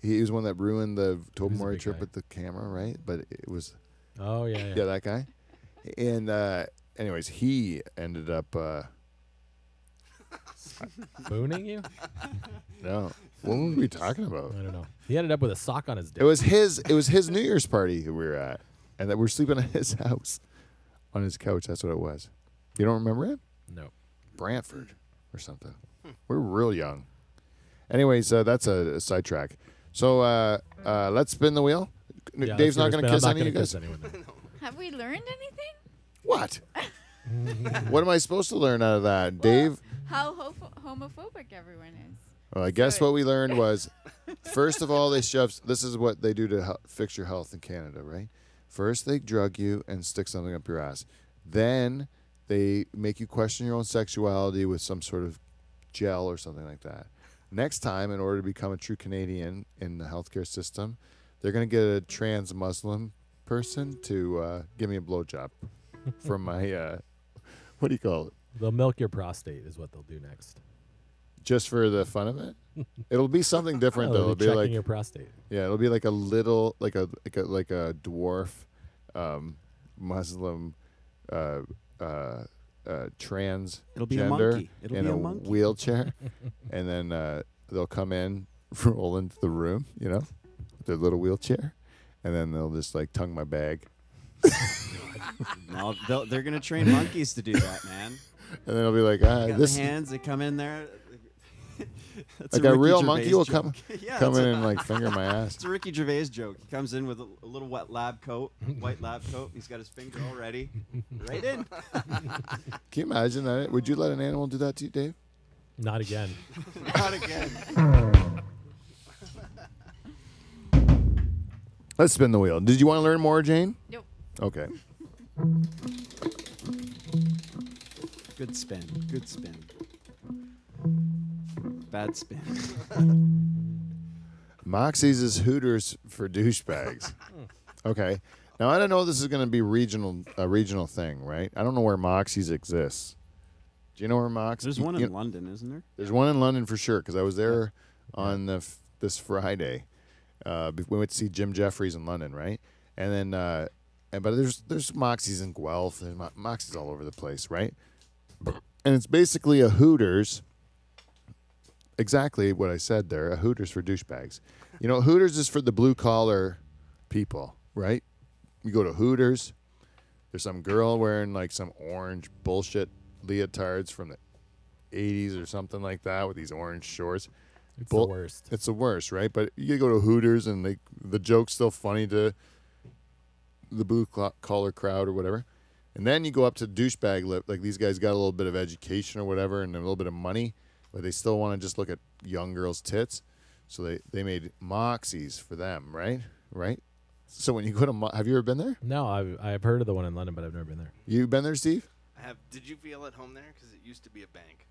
He was one that ruined the He was a Tobamori big trip guy. with the camera, right? But it was Oh, yeah, yeah, yeah. that guy. And anyways, he ended up Booning you? no. What were we talking about? I don't know. He ended up with a sock on his dick. It was his New Year's party that we were at, and that we're sleeping at his house on his couch. That's what it was. You don't remember him? No. Brantford or something. We were real young. Anyways, that's a sidetrack. So let's spin the wheel. Yeah, Dave's not let's going to I'm kiss not any of you gonna guys. kiss anyone, no. Have we learned anything? What? What am I supposed to learn out of that, Dave? How homophobic everyone is. Well, I guess what we learned was, first of all, they shove. This is what they do to fix your health in Canada, right? First, they drug you and stick something up your ass. Then they make you question your own sexuality with some sort of gel or something like that. Next time, in order to become a true Canadian in the healthcare system, they're going to get a trans Muslim person to give me a blowjob for my what do you call it? They'll milk your prostate is what they'll do next. Just for the fun of it? It'll be something different Oh, though. they'll It'll be be checking like your prostate. yeah, it'll be like a little like a dwarf Muslim trans It'll be a gender monkey. It'll in be a a monkey. wheelchair, and then they'll come in, roll into the room, with their little wheelchair, and then they'll just like tongue my bag, No, they're gonna train monkeys to do that, man. and then I'll be like, Got this the hands. They come in there. That's like a Ricky real Gervais monkey will joke. come Yeah, come it's in a- and like finger my ass. It's a Ricky Gervais joke. He comes in with a little wet lab coat, white lab coat. He's got his finger all ready, right in. Can you imagine that? Would you let an animal do that to you, Dave? Not again. Not again. Let's spin the wheel. Did you want to learn more, Jane? Nope. Okay. Good spin. Good spin. Bad spin. Moxie's is Hooters for douchebags. Okay. Now I don't know if this is going to be a regional thing, right? I don't know where Moxie's exists. Do you know where Moxie's? There's one in London, isn't there? There's one in London for sure because I was there on this Friday. We went to see Jim Jeffries in London, right? And then, but there's Moxie's in Guelph. There's Moxie's all over the place, right? And it's basically a Hooters. Exactly what I said there. A Hooters for douchebags. Hooters is for the blue collar people, right? You go to Hooters. There's some girl wearing like some orange bullshit leotards from the 80s or something like that with these orange shorts. It's the worst. It's the worst, right? But you go to Hooters and the joke's still funny to the blue collar crowd or whatever. And then you go up to douchebag lip, like these guys got a little bit of education or whatever and a little bit of money, but they still want to just look at young girls' tits. So they made Moxies for them, right? Right? So when you go to have you ever been there? No, I've heard of the one in London, but I've never been there. You been there, Steve? I have. Did you feel at home there? Because it used to be a bank.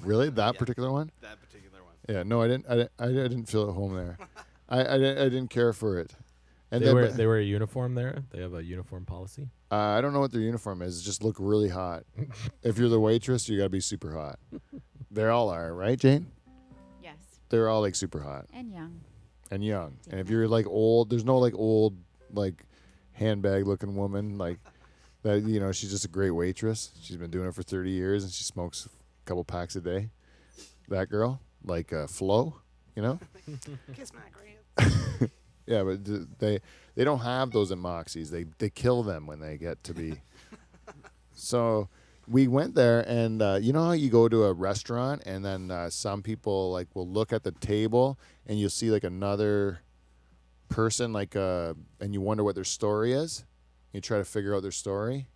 Really? That Yeah. particular one? That particular one. Yeah, no, I didn't feel at home there. I didn't care for it. And They wear a uniform there. They have a uniform policy. I don't know what their uniform is. Just look really hot. If you're the waitress, you got to be super hot. They all are, right, Jane? Yes. They're all like super hot And young. and young. And if you're like old, there's no like old like handbag looking woman like that. She's just a great waitress. She's been doing it for 30 years and she smokes a couple packs a day. That girl, like Flo, Kiss my grand. Yeah, but they don't have those in Moxie's. They kill them when they get to be. So we went there, and you know how you go to a restaurant, and then some people like will look at the table, and you'll see like another person, and you wonder what their story is. You try to figure out their story.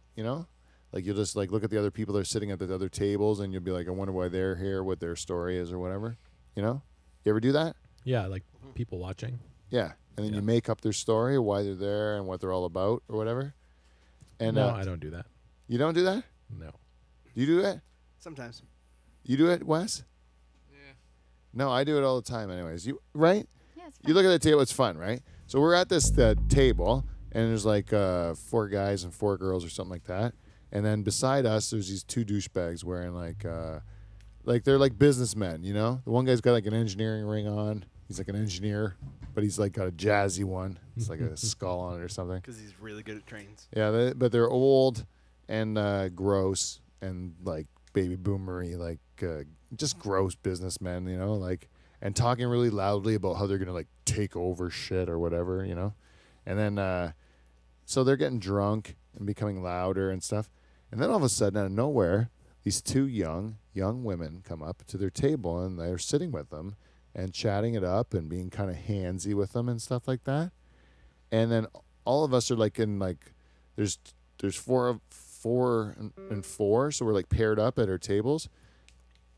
Like you'll just like look at the other people that are sitting at the other tables, and you'll be like, I wonder why they're here, what their story is, or whatever. You ever do that? Yeah, like people watching. Yeah. And then you make up their story, why they're there and what they're all about or whatever. And No, I don't do that. You don't do that? No. You do it? Sometimes. You do it, Wes? Yeah. No, I do it all the time anyways. Right? Yeah, it's You look at the table, it's fun, right? So we're at this table, and there's like 4 guys and 4 girls or something like that. And then beside us, there's these 2 douchebags wearing like they're like businessmen, The one guy's got like an engineering ring on. He's like an engineer, but he's like got a jazzy one. It's like a skull on it or something. Because he's really good at trains. Yeah, but they're old and gross and like baby boomery, like just gross businessmen, and talking really loudly about how they're gonna like take over shit or whatever, And then so they're getting drunk and becoming louder and stuff. And then all of a sudden, out of nowhere, these 2 young women come up to their table and they're sitting with them and chatting it up and being kind of handsy with them and stuff like that. And then all of us are like in like there's 4 and 4, so we're like paired up at our tables.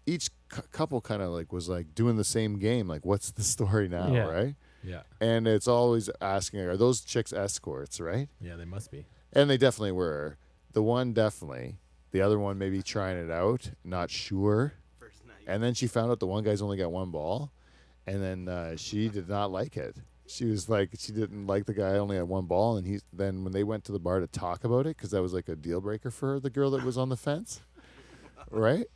Each couple kind of like was like doing the same game, like what's the story now, Yeah. right? Yeah. And it's always asking, are those chicks escorts, right? Yeah, they must be. And they definitely were. The one definitely. The other one maybe trying it out, not sure. First night. And then she found out the one guy's only got 1 ball. And then she did not like it. she was like, she didn't like the guy, only had one ball, and then when they went to the bar to talk about it, because that was like a deal breaker for her, the girl that was on the fence, right?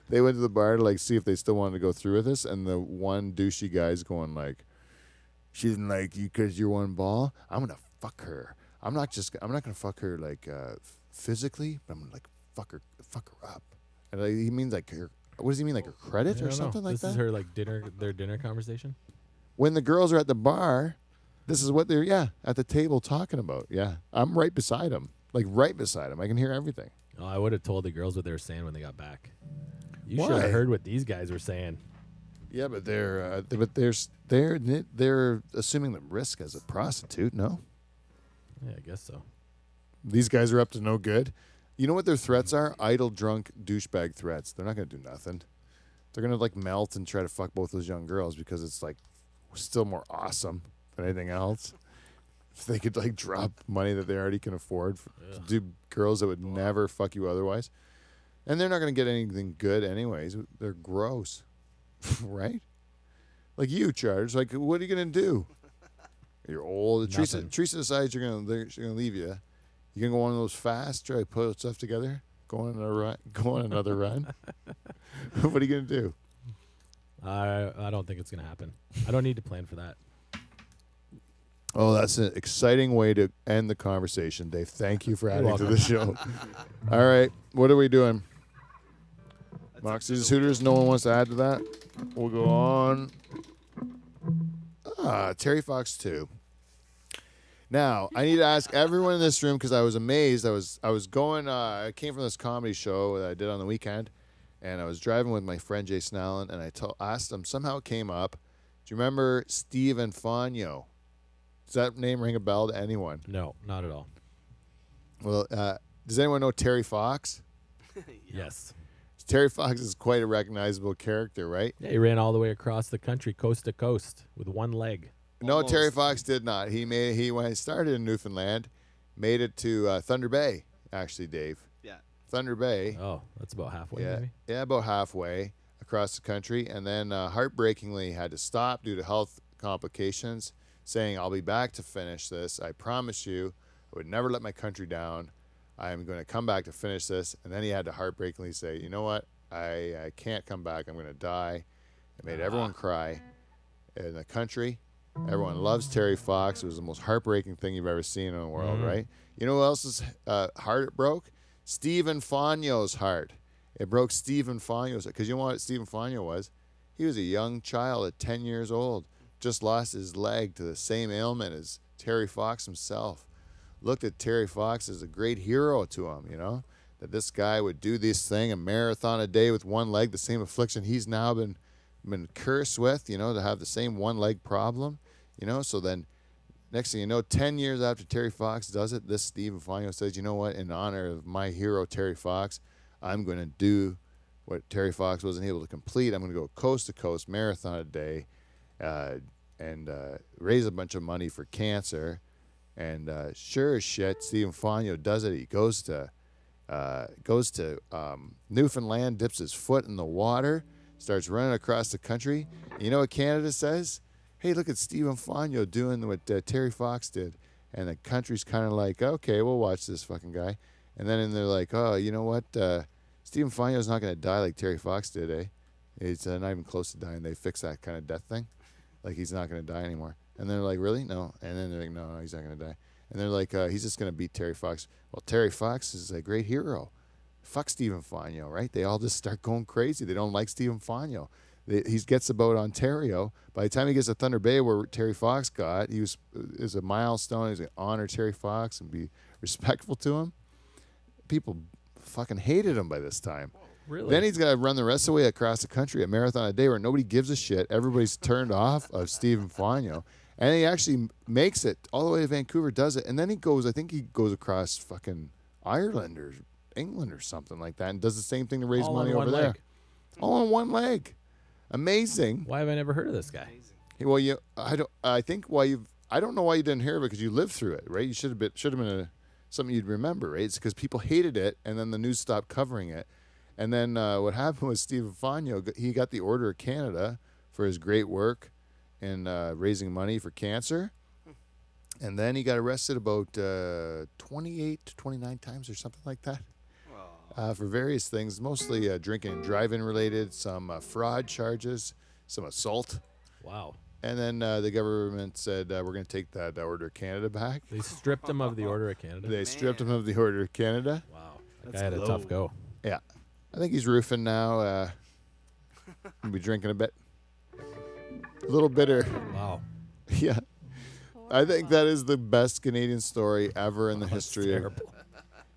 They went to the bar to like see if they still wanted to go through with this, and the one douchey guy's going like, she didn't like you because you're one ball. I'm gonna fuck her. I'm not gonna fuck her like physically, but I'm gonna like fuck her up. And like, he means like her. What does he mean, like her credit or something like that? This is her like their dinner conversation. When the girls are at the bar, this is what they're at the table talking about. Yeah, I'm right beside them, like right beside them. I can hear everything. Oh, I would have told the girls what they were saying when they got back. You Why? should have heard what these guys were saying. Yeah, but they're assuming the risk as a prostitute. No, Yeah, I guess so. these guys are up to no good. You know what their threats are? Idle, drunk, douchebag threats. They're not gonna do nothing. They're gonna like melt and try to fuck both those young girls because it's like still more awesome than anything else. If they could like drop money that they already can afford to do girls that would never fuck you otherwise, and they're not gonna get anything good anyways. They're gross. Right? Like you, Charge. Like, what are you gonna do? You're old. Teresa decides she's gonna leave you. You gonna go on those fast, try to put stuff together, go on another run. What are you gonna do? I don't think it's gonna happen. I don't need to plan for that. Oh, that's an exciting way to end the conversation, Dave. Thank you for adding to welcome. the show. All right, what are we doing? Moxie's Hooters. No one wants to add to that. We'll go on. Terry Fox 2. Now, I need to ask everyone in this room because I was amazed. I came from this comedy show that I did on the weekend, and I was driving with my friend Jason Allen, and I asked him, somehow it came up. Do you remember Steve Infagno? Does that name ring a bell to anyone? No, not at all. Well, does anyone know Terry Fox? Yes. Terry Fox is quite a recognizable character, right? Yeah, he ran all the way across the country, coast to coast, with one leg. No, Almost. Terry Fox did not. When he started in Newfoundland, made it to Thunder Bay, actually, Dave. Yeah. Thunder Bay. Oh, that's about halfway, Yeah, maybe. yeah, about halfway across the country, and then heartbreakingly had to stop due to health complications, saying, "I'll be back to finish this. I promise you, I would never let my country down. I'm going to come back to finish this." And then he had to heartbreakingly say, "You know what? I can't come back. I'm going to die." It made everyone cry in the country. Everyone loves Terry Fox. It was the most heartbreaking thing you've ever seen in the world, right? You know who else's heart it broke? Stephen Fagno's heart. It broke Stephen Fagno's heart. Because you know what Stephen Fagno was? He was a young child at 10 years old. Just lost his leg to the same ailment as Terry Fox himself. Looked at Terry Fox as a great hero to him, you know? That this guy would do this thing, a marathon a day with one leg, the same affliction he's now been cursed with, you know, to have the same one leg problem, you know? So then next thing you know, 10 years after Terry Fox does it, this Stephen Fagno says, "You know what, in honor of my hero Terry Fox, I'm going to do what Terry Fox wasn't able to complete. I'm going to go coast to coast, marathon a day, and raise a bunch of money for cancer." And sure as shit, Stephen Fagno does it. He goes to Newfoundland, dips his foot in the water, starts running across the country. You know what Canada says? "Hey, look at Stephen Fagno doing what Terry Fox did." And the country's kind of like, "Okay, we'll watch this fucking guy." And then they're like, "Oh, you know what? Stephen Fagno's not going to die like Terry Fox did, eh? He's not even close to dying." They fix that kind of death thing. Like, he's not going to die anymore. And they're like, "Really? No." And then they're like, no, he's not going to die. And they're like, "He's just going to beat Terry Fox." Well, Terry Fox is a great hero. Fuck Stephen Fagno, right? They all just start going crazy. They don't like Stephen Fagno. He gets about Ontario. By the time he gets to Thunder Bay, where Terry Fox got, is a milestone. He's going to honor Terry Fox and be respectful to him. People fucking hated him by this time. Really? Then he's got to run the rest of the way across the country, a marathon a day where nobody gives a shit. Everybody's turned off of Stephen Fagno. And he actually makes it all the way to Vancouver, does it. And then he goes across fucking Ireland or England or something like that and does the same thing to raise All on money one over there. leg. All on one leg. Amazing. Why have I never heard of this guy? Well, I don't know why you didn't hear of it because you lived through it, right? You should have been something you'd remember, right? It's because people hated it and then the news stopped covering it. And then what happened was Stephen Fagno, he got the Order of Canada for his great work in raising money for cancer. And then he got arrested about 28 to 29 times or something like that for various things, mostly drinking and driving related, some fraud charges, some assault. Wow. And then the government said, we're going to take that Order of Canada back. They stripped him of the Order of Canada. They stripped him of the Order of Canada. Wow. That guy had a tough go. Yeah. I think he's roofing now. He'll be drinking a bit. A little bitter. Wow. Yeah. I think that is the best Canadian story ever in the history of.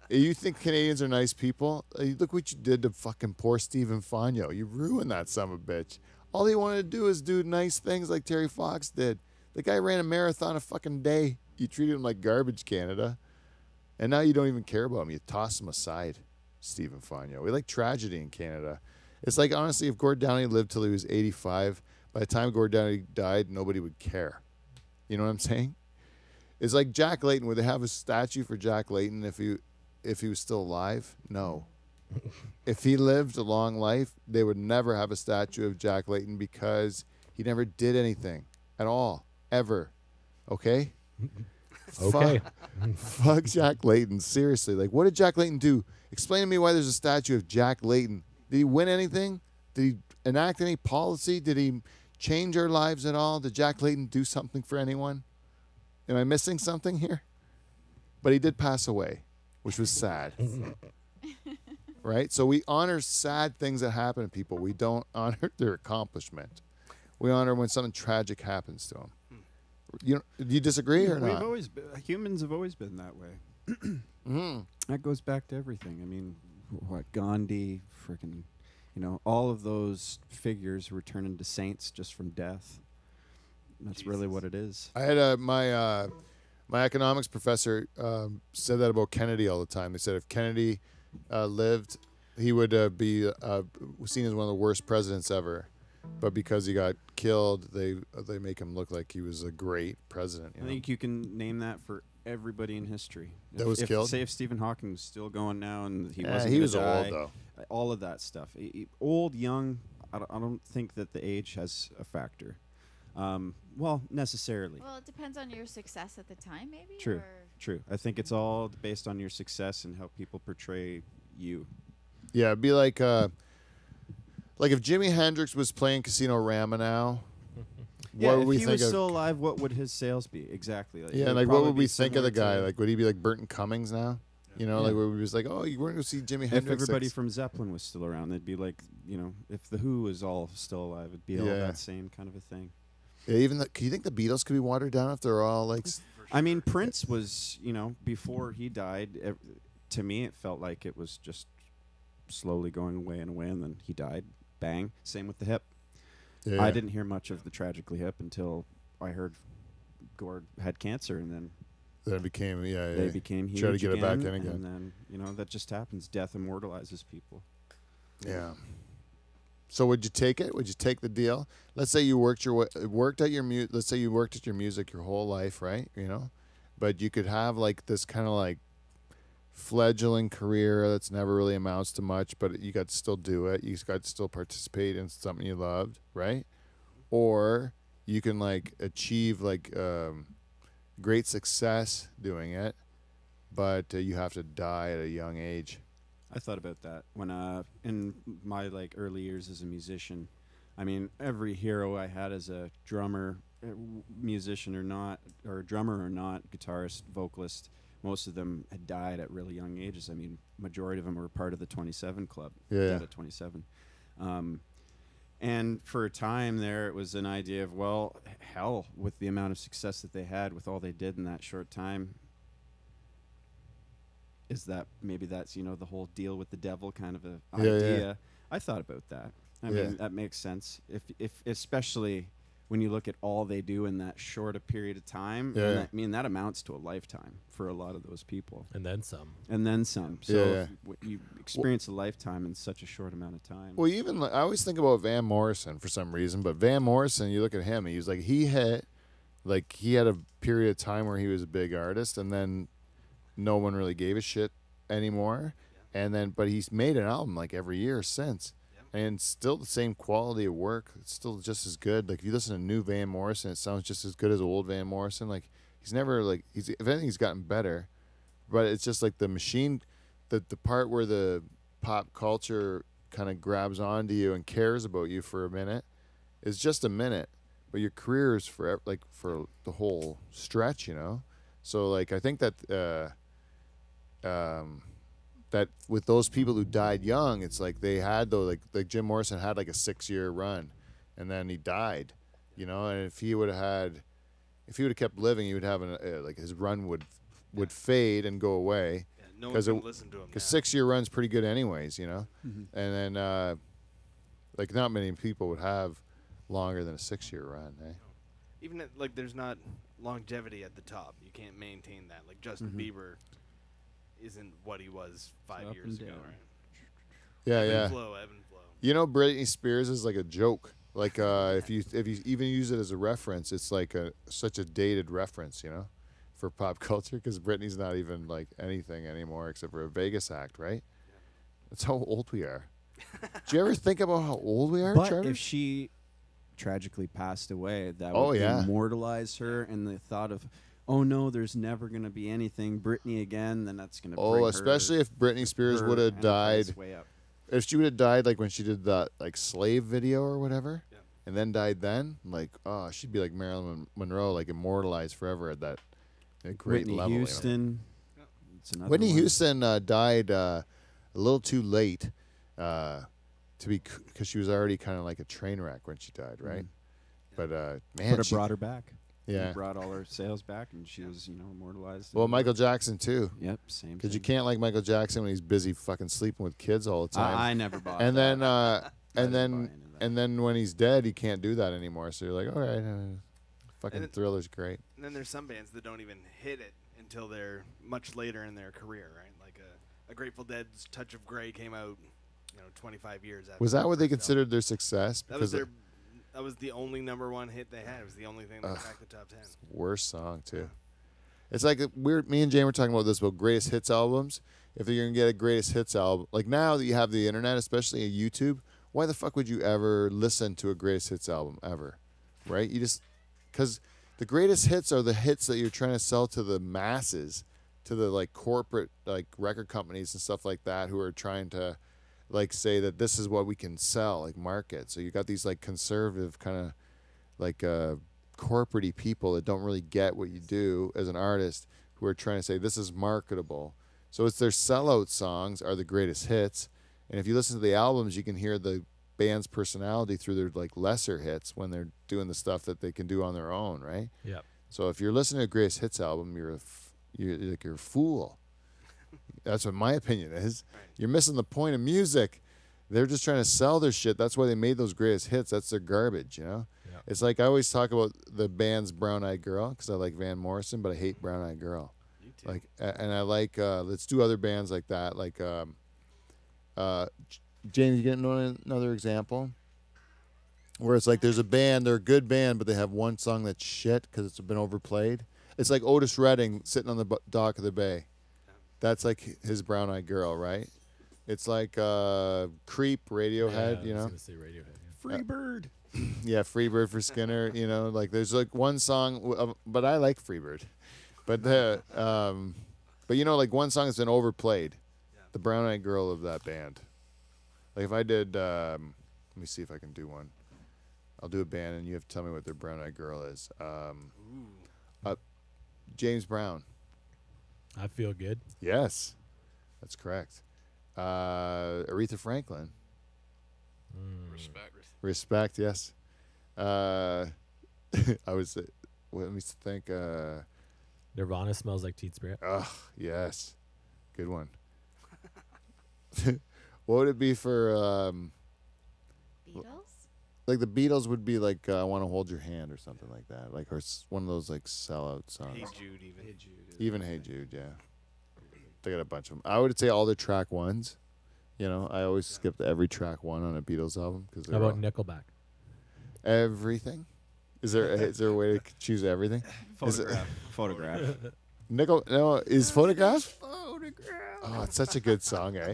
You think Canadians are nice people? Look what you did to fucking poor Stephen Fagno. You ruined that son of a bitch. All he wanted to do is do nice things like Terry Fox did. The guy ran a marathon a fucking day. You treated him like garbage, Canada. And now you don't even care about him. You toss him aside, Stephen Fagno. We like tragedy in Canada. It's like, honestly, if Gord Downie lived till he was 85, by the time Gord Downie died, nobody would care. You know what I'm saying? It's like Jack Layton. Would they have a statue for Jack Layton if he was still alive? No. If he lived a long life, they would never have a statue of Jack Layton because he never did anything at all, ever. Okay? Okay. Fuck Jack Layton. Seriously. Like, what did Jack Layton do? Explain to me why there's a statue of Jack Layton. Did he win anything? Did he enact any policy? Did he change our lives at all? Did Jack Layton do something for anyone? Am I missing something here? But he did pass away, which was sad. Right? So we honor sad things that happen to people. We don't honor their accomplishment. We honor when something tragic happens to them. Do you disagree or not? Humans have always been that way. That goes back to everything. I mean, what Gandhi, freaking, all of those figures were turned into saints just from death. That's really what it is. I had my economics professor said that about Kennedy all the time. They said if Kennedy lived, he would be seen as one of the worst presidents ever. But because he got killed, they make him look like he was a great president. I think you can name that for everybody in history. That was killed? Say if Stephen Hawking was still going now and he was die, old, though. All of that stuff. Old, young, I don't think that the age has a factor. Well, necessarily. Well, it depends on your success at the time, maybe? True. True. I think it's all based on your success and how people portray you. Yeah, it'd be like if Jimi Hendrix was playing Casino Rama now, what would we think of? If he was still alive, what would his sales be? Exactly. What would we think of the guy? Like, would he be like Burton Cummings now? Like where we was like, oh, you weren't going to see Jimi Hendrix. If everybody from Zeppelin was still around, they'd be like, if the Who was all still alive, it'd be all that same kind of a thing. Yeah, can you think the Beatles could be watered down if they're all like? I mean, Prince was, before he died, to me it felt like it was just slowly going away and away, and then he died. Bang. Same with the Hip. Yeah. I didn't hear much of the Tragically Hip until I heard Gord had cancer, and then it became they became huge. Try to get again, it back in again, and then that just happens. Death immortalizes people. Yeah. So would you take it? Would you take the deal? Let's say you worked at your let's say you worked at your music your whole life, right? But you could have like this kind of like fledgling career that's never really amounts to much, but you got to still do it. You got to still participate in something you loved, right? Or you can like achieve like great success doing it, but you have to die at a young age. I thought about that when in my like early years as a musician. I mean, every hero I had as a drummer, musician or not, or drummer or not, guitarist, vocalist, most of them had died at really young ages. I mean, majority of them were part of the 27 Club. Yeah. Dead at 27. And for a time there, it was an idea of, well, hell, with the amount of success that they had, with all they did in that short time, is that maybe that's, the whole deal with the devil kind of a idea. Yeah. I thought about that. I mean, that makes sense. If especially when you look at all they do in that short a period of time, that amounts to a lifetime for a lot of those people. And then some. So you experience a lifetime in such a short amount of time. Well, even I always think about Van Morrison for some reason, but Van Morrison, you look at him, he had a period of time where he was a big artist, and then no one really gave a shit anymore. And then, but he's made an album like every year since. and still the same quality of work. It's still just as good. Like if you listen to new Van Morrison, it sounds just as good as old Van Morrison. Like he's never like if anything, he's gotten better, but it's just like the machine, the part where the pop culture kind of grabs onto you and cares about you for a minute is just a minute, but your career is for like for the whole stretch, you know. So like I think that that with those people who died young, it's like they had though like Jim Morrison had like a 6-year run, and then he died, you know. And if he would have kept living, he would have like his run would fade and go away. No one's gonna listen to him. Because 6-year run's pretty good anyways, you know. Mm-hmm. And then like not many people would have longer than a 6-year run. Eh? Even like there's not longevity at the top. You can't maintain that. Like Justin Bieber isn't what he was 5 years ago, right? Yeah, Ebb yeah. and flow, ebb and flow. You know, Britney Spears is like a joke. Like if you even use it as a reference, it's like such a dated reference, you know, for pop culture, because Britney's not even like anything anymore except for a Vegas act, right? Yeah. That's how old we are. Do you ever think about how old we are, But Trevor? if she tragically passed away, that Oh, would yeah. immortalize her, and the thought of, oh no, there's never going to be anything Britney again, then that's going to bring especially if Britney Spears her would have enterprise died. way up. If she would have died like when she did that like slave video or whatever, Yeah. and then died then, like she'd be like Marilyn Monroe, like immortalized forever at that great Whitney level. You know? Houston. It's another Whitney one. Houston died a little too late to be because she was already kind of like a train wreck when she died, right? But man, But it brought her back. Yeah. It brought all her sales back, and she was, immortalized. Well, Michael Jackson too, Yep, same. because you thing. can't like Michael Jackson when he's busy fucking sleeping with kids all the time. I never bought. and that. then I and didn't buy then into that. and then when he's dead, he can't do that anymore. So you're like, all right, fucking And it- Thriller's great. And then there's some bands that don't even hit it until they're much later in their career, right? Like a Grateful Dead's Touch of Grey came out, 25 years after. Was that their what they first album. considered their success? That was that was the only #1 hit they had. It was the only thing that cracked the top 10. Worst song too. It's like me and Jane were talking about this about greatest hits albums. If you're gonna get a greatest hits album, like now that you have the internet, especially a YouTube, why the fuck would you ever listen to a greatest hits album ever, right? You just because the greatest hits are the hits that you're trying to sell to the masses, to the like corporate like record companies and stuff like that who are trying to like say that this is what we can sell, like market. So you got these like conservative kind of like corporate-y people that don't really get what you do as an artist, who are trying to say this is marketable. So it's their sellout songs are the greatest hits, and if you listen to the albums, you can hear the band's personality through their like lesser hits when they're doing the stuff that they can do on their own, right? Yep. So if you're listening to a greatest hits album, you're a fool. That's what my opinion is. You're missing the point of music. They're just trying to sell their shit. That's why they made those greatest hits. That's their garbage, you know? Yeah. It's like I always talk about the band's Brown Eyed Girl because I like Van Morrison, but I hate Brown Eyed Girl. You too. Like, and I like, let's do other bands like that. Like, James, you get another example? Where it's like there's a band, they're a good band, but they have one song that's shit because it's been overplayed. It's like Otis Redding sitting on the dock of the bay. That's like his Brown Eyed Girl, right? It's like Creep, Radiohead, Yeah, you I was know? gonna say Radiohead. Yeah. Freebird. Yeah, Freebird for Skinner, you know? Like there's like one song, but I like Freebird. But but you know, like one song that's been overplayed. The Brown Eyed Girl of that band. Like if I did, let me see if I can do one. I'll do a band and you have to tell me what their Brown Eyed Girl is. James Brown. I feel good. Yes, that's correct. Aretha Franklin. Respect. Respect, yes. I was, let me think. Nirvana Smells Like Teen Spirit. Yes. Good one. What would it be for, Beatles? like the Beatles would be like, I Want to Hold Your Hand or something like that. Like, or one of those like sellout songs. Hey Jude, even. Hey Jude. Even Hey Jude, yeah. They got a bunch of them. I would say all their track ones. You know, I always skip every track one on a Beatles album because How about Nickelback? everything. Is there a way to choose everything? Is it- Photograph. Is Photograph? Oh, it's such a good song, eh?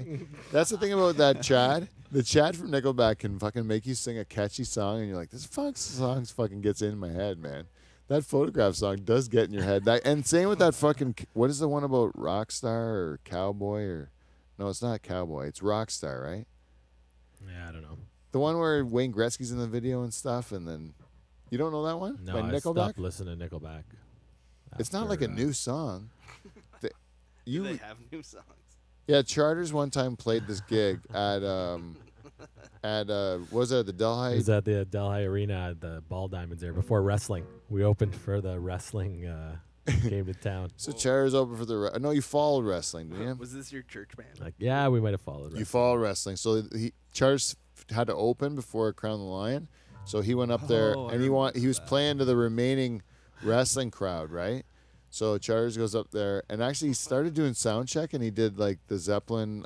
That's the thing about that, Chad. The Chad from Nickelback can fucking make you sing a catchy song, and you're like, this song fucking gets in my head, man. That Photograph song does get in your head. And same with that fucking, what is the one about Rockstar or Cowboy or, no, it's not Cowboy. It's Rockstar, right? Yeah, I don't know. The one where Wayne Gretzky's in the video and stuff, and then, you don't know that one? No, By I Nickelback? stopped listening to Nickelback. It's not like a new song. Do they have new songs? Yeah, Charters one time played this gig at was it at the Delhi? It was at the Delhi Arena at the Ball Diamonds there before wrestling. We opened for the wrestling came to town. So Charters open for the no, you followed wrestling, didn't you? Was this your church band? Like, yeah, we might have followed wrestling. You followed wrestling. So Charters had to open before Crown the Lion. So he went up there and he was playing to the remaining wrestling crowd, right? So Charters goes up there and actually he started doing sound check and he did like the Zeppelin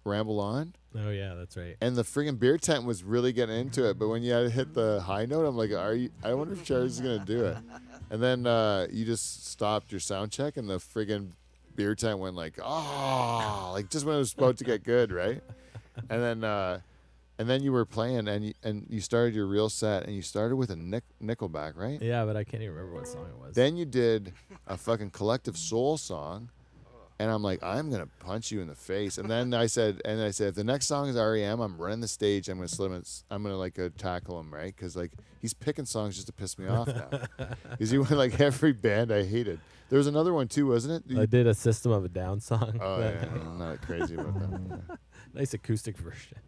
Ramble On. Oh yeah, that's right. And the friggin' beer tent was really getting into it, but when you had to hit the high note, I'm like, I wonder if Charters is gonna do it. And then you just stopped your sound check and the friggin' beer tent went like, oh, like just when it was about to get good, right? And then you were playing and you started your real set and you started with a Nickelback, right? Yeah, but I can't even remember what song it was. Then you did a fucking Collective Soul song, and I'm like, I'm gonna punch you in the face. And then I said, if the next song is REM, I'm running the stage. I'm gonna like tackle him, right? Because like he's picking songs just to piss me off now. Because he went like every band I hated. There was another one too, wasn't it? I did a System of a Down song. Oh yeah, I'm not crazy about that. Nice acoustic version.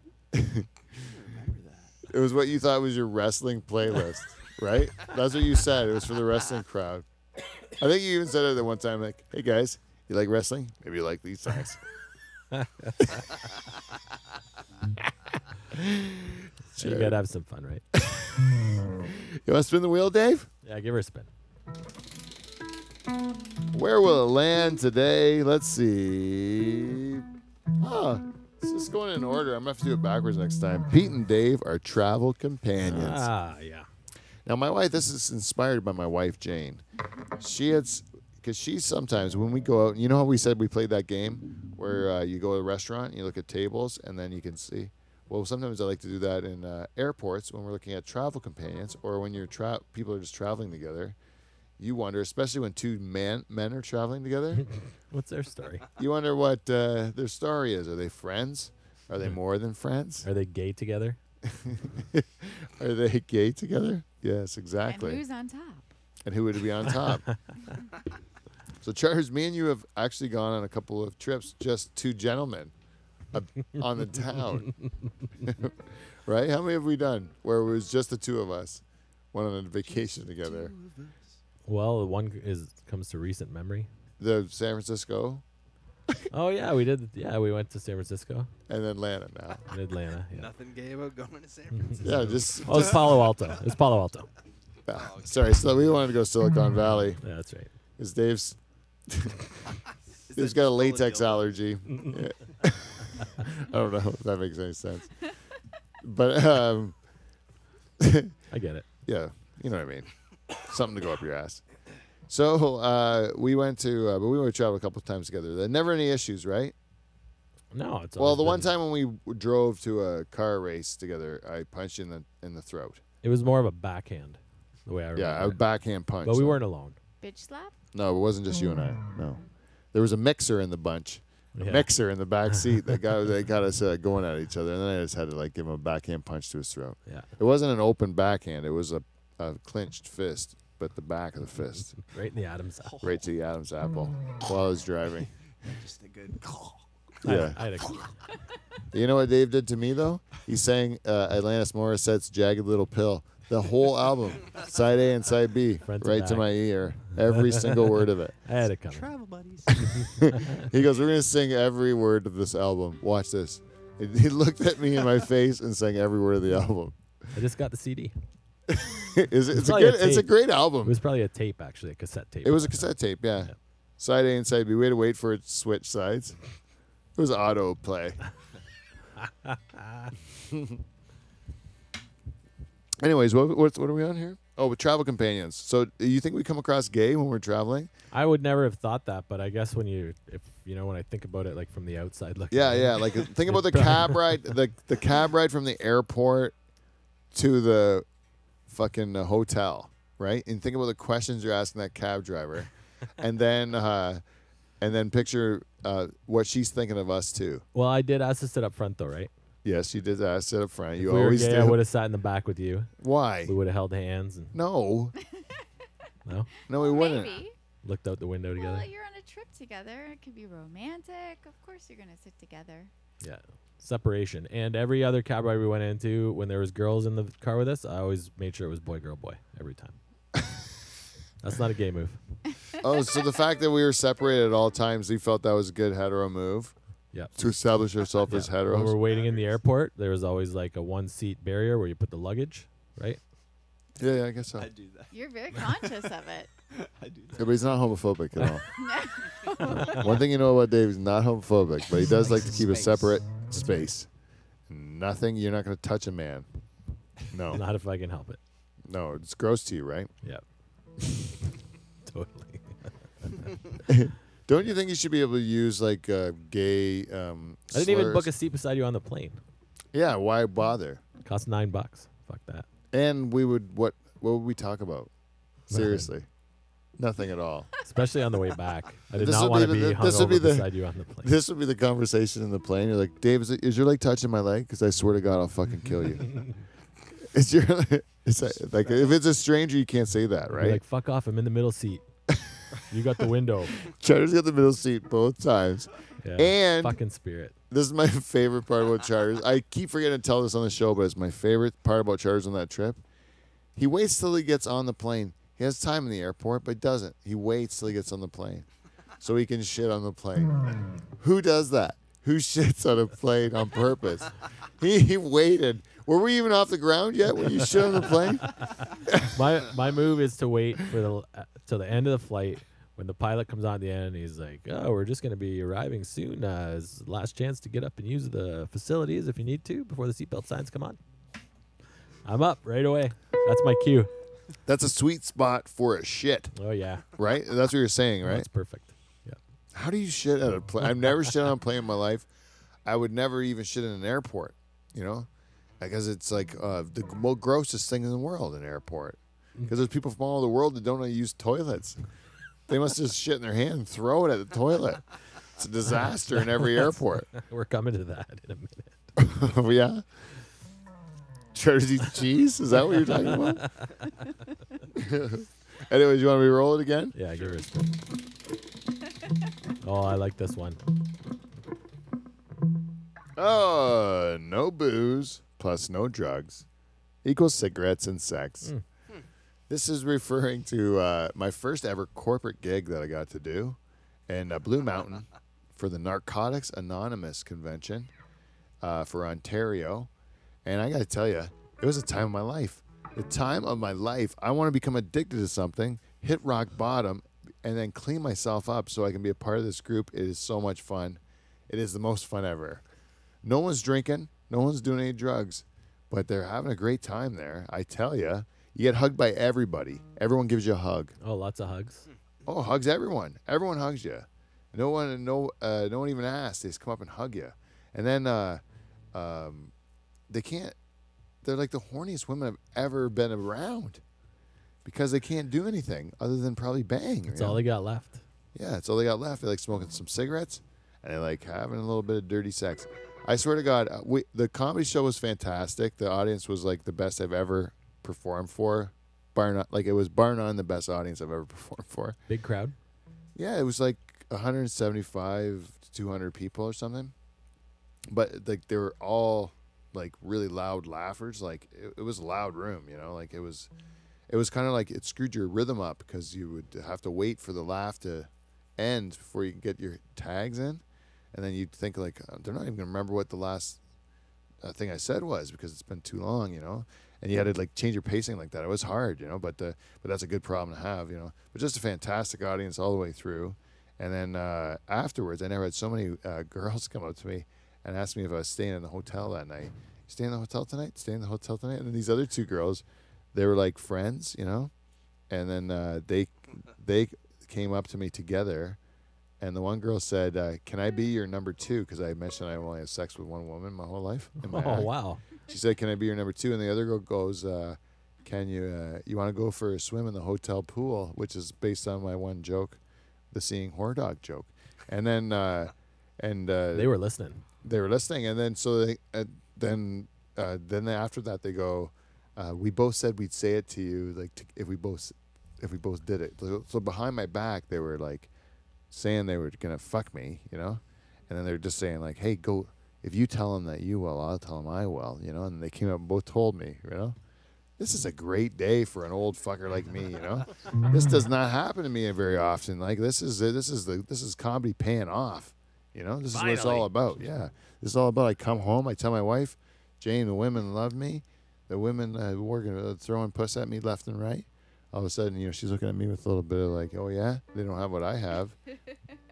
It was what you thought was your wrestling playlist, right? That's what you said. It was for the wrestling crowd. I think you even said it at one time, like, hey guys, you like wrestling? Maybe you like these songs. So you gotta have some fun, right? You want to spin the wheel, Dave? Yeah, give her a spin. Where will it land today? Let's see. It's just going in order. I'm going to have to do it backwards next time. Pete and Dave are travel companions. Ah, yeah. Now, my wife, this is inspired by my wife, Jane. Because she sometimes, when we go out, you know how we said we played that game where you go to a restaurant and you look at tables and then you can see? Well, sometimes I like to do that in airports when we're looking at travel companions or when people are just traveling together. You wonder, especially when two men are traveling together. What's their story? You wonder what their story is. Are they friends? Are they more than friends? Are they gay together? Are they gay together? Yes, exactly. And who's on top? And who would be on top? So, Charles, me and you have actually gone on a couple of trips, just two gentlemen on the town. Right? How many have we done where it was just the two of us? Went on a vacation together. Well, one comes to recent memory. The San Francisco. Oh yeah, we did. Yeah, we went to San Francisco And then Atlanta now. and Atlanta. Yeah. Nothing gay about going to San Francisco. Yeah, just. Oh, it's Palo Alto. It's Palo Alto. Sorry, so we wanted to go Silicon Valley. Yeah, that's right. Because Dave's Is Dave's that got a just latex dildo? allergy. Yeah. I don't know if that makes any sense. But I get it. yeah, you know what I mean. Something to go up your ass. So we went to, but we went to travel a couple of times together. There never any issues, right? No, it's Well, always the one been- time when we drove to a car race together, I punched you in the throat. it was more of a backhand, the way I remember. Yeah, a it. backhand punch. But we So- weren't alone. Bitch slap? No, it wasn't just you and I. No, there was a mixer in the bunch. A Yeah. mixer in the back seat that got us going at each other, and then I just had to like give him a backhand punch to his throat. Yeah, It wasn't an open backhand; it was a clenched fist, but the back of the fist, right in the Adam's apple. right to the Adam's apple, while I was driving. Just a good call. Yeah. I had a, You know what Dave did to me though? He sang Alanis Morissette's "Jagged Little Pill," the whole album, side A and side B, Front to right to back. my ear, every single word of it. I had it coming. Travel buddies. He goes, "We're gonna sing every word of this album. Watch this." He looked at me in my face and sang every word of the album. I just got the CD. It's probably a a tape. great It album. was probably a tape, actually, a cassette tape. It was a cassette tape, yeah. Yeah. Side A and side B. We had to wait for it to switch sides. It was auto play. Anyways, what are we on here? Oh, with travel companions. So you think we come across gay when we're traveling? I would never have thought that, but I guess when I think about it like from the outside looking. Yeah, in, yeah. Like think about the cab ride, the cab ride from the airport to the fucking hotel, right? And think about the questions you're asking that cab driver, and then picture what she's thinking of us too. Well, I did ask to sit up front though, right? Yes, you did ask it up front. You If we were always gay, do. I would have sat in the back with you. Why? We would have held hands and No, no, no, we wouldn't. Maybe. looked out the window together. Well, you're on a trip together. It could be romantic. Of course, you're gonna sit together. Yeah, separation. And every other cab ride we went into, when there was girls in the car with us, I always made sure it was boy, girl, boy every time. That's not a gay move. Oh, so the fact that we were separated at all times, he felt that was a good hetero move Yeah. to establish ourselves as When we're heteros. waiting in the airport, there was always like a 1-seat barrier where you put the luggage, right? Yeah, yeah, I guess so. I do that. You're very conscious of it. I do that. Yeah, but he's not homophobic at all. No. One thing you know about Dave, he's not homophobic, but he does like to keep a Space. separate space. Nothing, you're not going to touch a man. No, Not if I can help it. no, it's gross to you, right? Yeah. Totally. Don't you think you should be able to use like gay I didn't even slurs? book a seat beside you on the plane. Yeah, why bother? Cost $9. Fuck that. And we would what would we talk about? Seriously, nothing at all. Especially on the way back. I did This not would want to be be the- this would be hungover the- beside you on the plane. This would be the conversation in the plane. You're like, Dave, is your leg touching my leg? Because I swear to God, I'll fucking kill you. It's your, it's like if it's a stranger, you can't say that, Be right? like, fuck off. I'm in the middle seat. You got the window. Charter's got the middle seat both times. Yeah. And- fucking spirit. This is my favorite part about Charters. I keep forgetting to tell this on the show, but it's my favorite part about Charters on that trip. He waits till he gets on the plane. He has time in the airport, but doesn't. He waits till he gets on the plane so he can shit on the plane. Who does that? Who shits on a plane on purpose? He waited. Were we even off the ground yet when you shit on the plane? My move is to wait for till the end of the flight. When the pilot comes on at the end, he's like, "Oh, we're just going to be arriving soon. It's the last chance to get up and use the facilities if you need to before the seatbelt signs come on." I'm up right away. That's my cue. That's a sweet spot for a shit, Oh yeah, right? That's what you're saying, right? That's perfect. Yeah. How do you shit at a plane? I've never shit on a plane in my life. I would never even shit in an airport, you know, because it's like the most grossest thing in the world, an airport. Because there's people from all over the world that don't know how to use toilets. They must just shit in their hand and throw it at the toilet. It's a disaster in every airport. We're coming to that in a minute. Oh, yeah? Jersey cheese? Is that what you're talking about? Anyways, you want me to roll it again? Yeah, give her a spin. Oh, I like this one. Oh, no booze plus no drugs equals cigarettes and sex. This is referring to my first ever corporate gig that I got to do in Blue Mountain for the Narcotics Anonymous convention for Ontario. And I got to tell you, it was a time of my life. The time of my life. I want to become addicted to something, hit rock bottom, and then clean myself up so I can be a part of this group. It is so much fun. It is the most fun ever. No one's drinking. No one's doing any drugs. But they're having a great time there. I tell you. You get hugged by everybody. Everyone gives you a hug. Oh, lots of hugs. Oh, hugs everyone. Everyone hugs you. No one even asks. They just come up and hug you. And then they can't. They're like the horniest women I've ever been around because they can't do anything other than probably bang. That's you all know? they got left. Yeah, that's all they got left. They like smoking some cigarettes and they like having a little bit of dirty sex. I swear to God, the comedy show was fantastic. The audience was like the best I've ever performed for. It was bar none the best audience I've ever performed for. Big crowd. Yeah, it was like 175 to 200 people or something. But like they were all like really loud laughers. Like it was a loud room, you know. Like it was kind of like it screwed your rhythm up because you would have to wait for the laugh to end before you can get your tags in, and then you'd think like they're not even gonna remember what the last thing I said was because it's been too long, you know. And you had to like change your pacing like that. It was hard, you know. But that's a good problem to have, you know. But just a fantastic audience all the way through. And then afterwards, I never had so many girls come up to me and ask me if I was staying in the hotel that night. Stay in the hotel tonight? Stay in the hotel tonight? And then these other two girls they were like friends, you know, and then they came up to me together, and the one girl said, "Can I be your number 2?" Because I mentioned I only had sex with one woman my whole life. In my Oh act. wow. She said, "Can I be your number 2?" And the other girl goes, "Can you want to go for a swim in the hotel pool?" Which is based on my one joke, the seeing whore dog joke. And then They were listening. they were listening, and then so they then after that they go, "We both said we'd say it to you, like if we both did it." So behind my back they were like saying they were gonna fuck me, you know, and then they're just saying like, "Hey, go. If you tell him that you will, I'll tell him I will," you know. And they came up and both told me, you know. This is a great day for an old fucker like me, you know. This does not happen to me very often. Like this is comedy paying off, you know. This is what it's all about. Yeah, this is all about. I come home, I tell my wife, Jane, the women love me. The women were throwing puss at me left and right. All of a sudden, you know, she's looking at me with a little bit of like, "Oh yeah, they don't have what I have."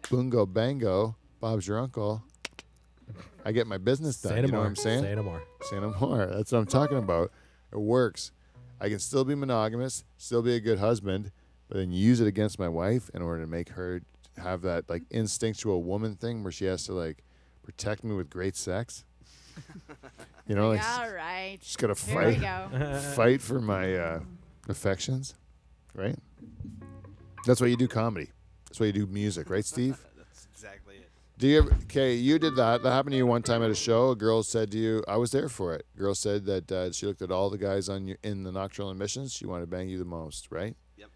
Boongo bango, Bob's your uncle. I get my business done. Say no You know more. what I'm saying? Say no more. Say no more. That's what I'm talking about. It works. I can still be monogamous, still be a good husband, but then use it against my wife in order to make her have that like instinctual woman thing where she has to like protect me with great sex. You know, like All right. she's got to Here we fight, go. fight for my affections, right? That's why you do comedy. That's why you do music, right, Steve? That's exactly it. Do you ever, okay, you did that. That happened to you one time at a show. A girl said to you, I was there for it. Girl said that she looked at all the guys in the Nocturnal Emissions. She wanted to bang you the most, right? Yep.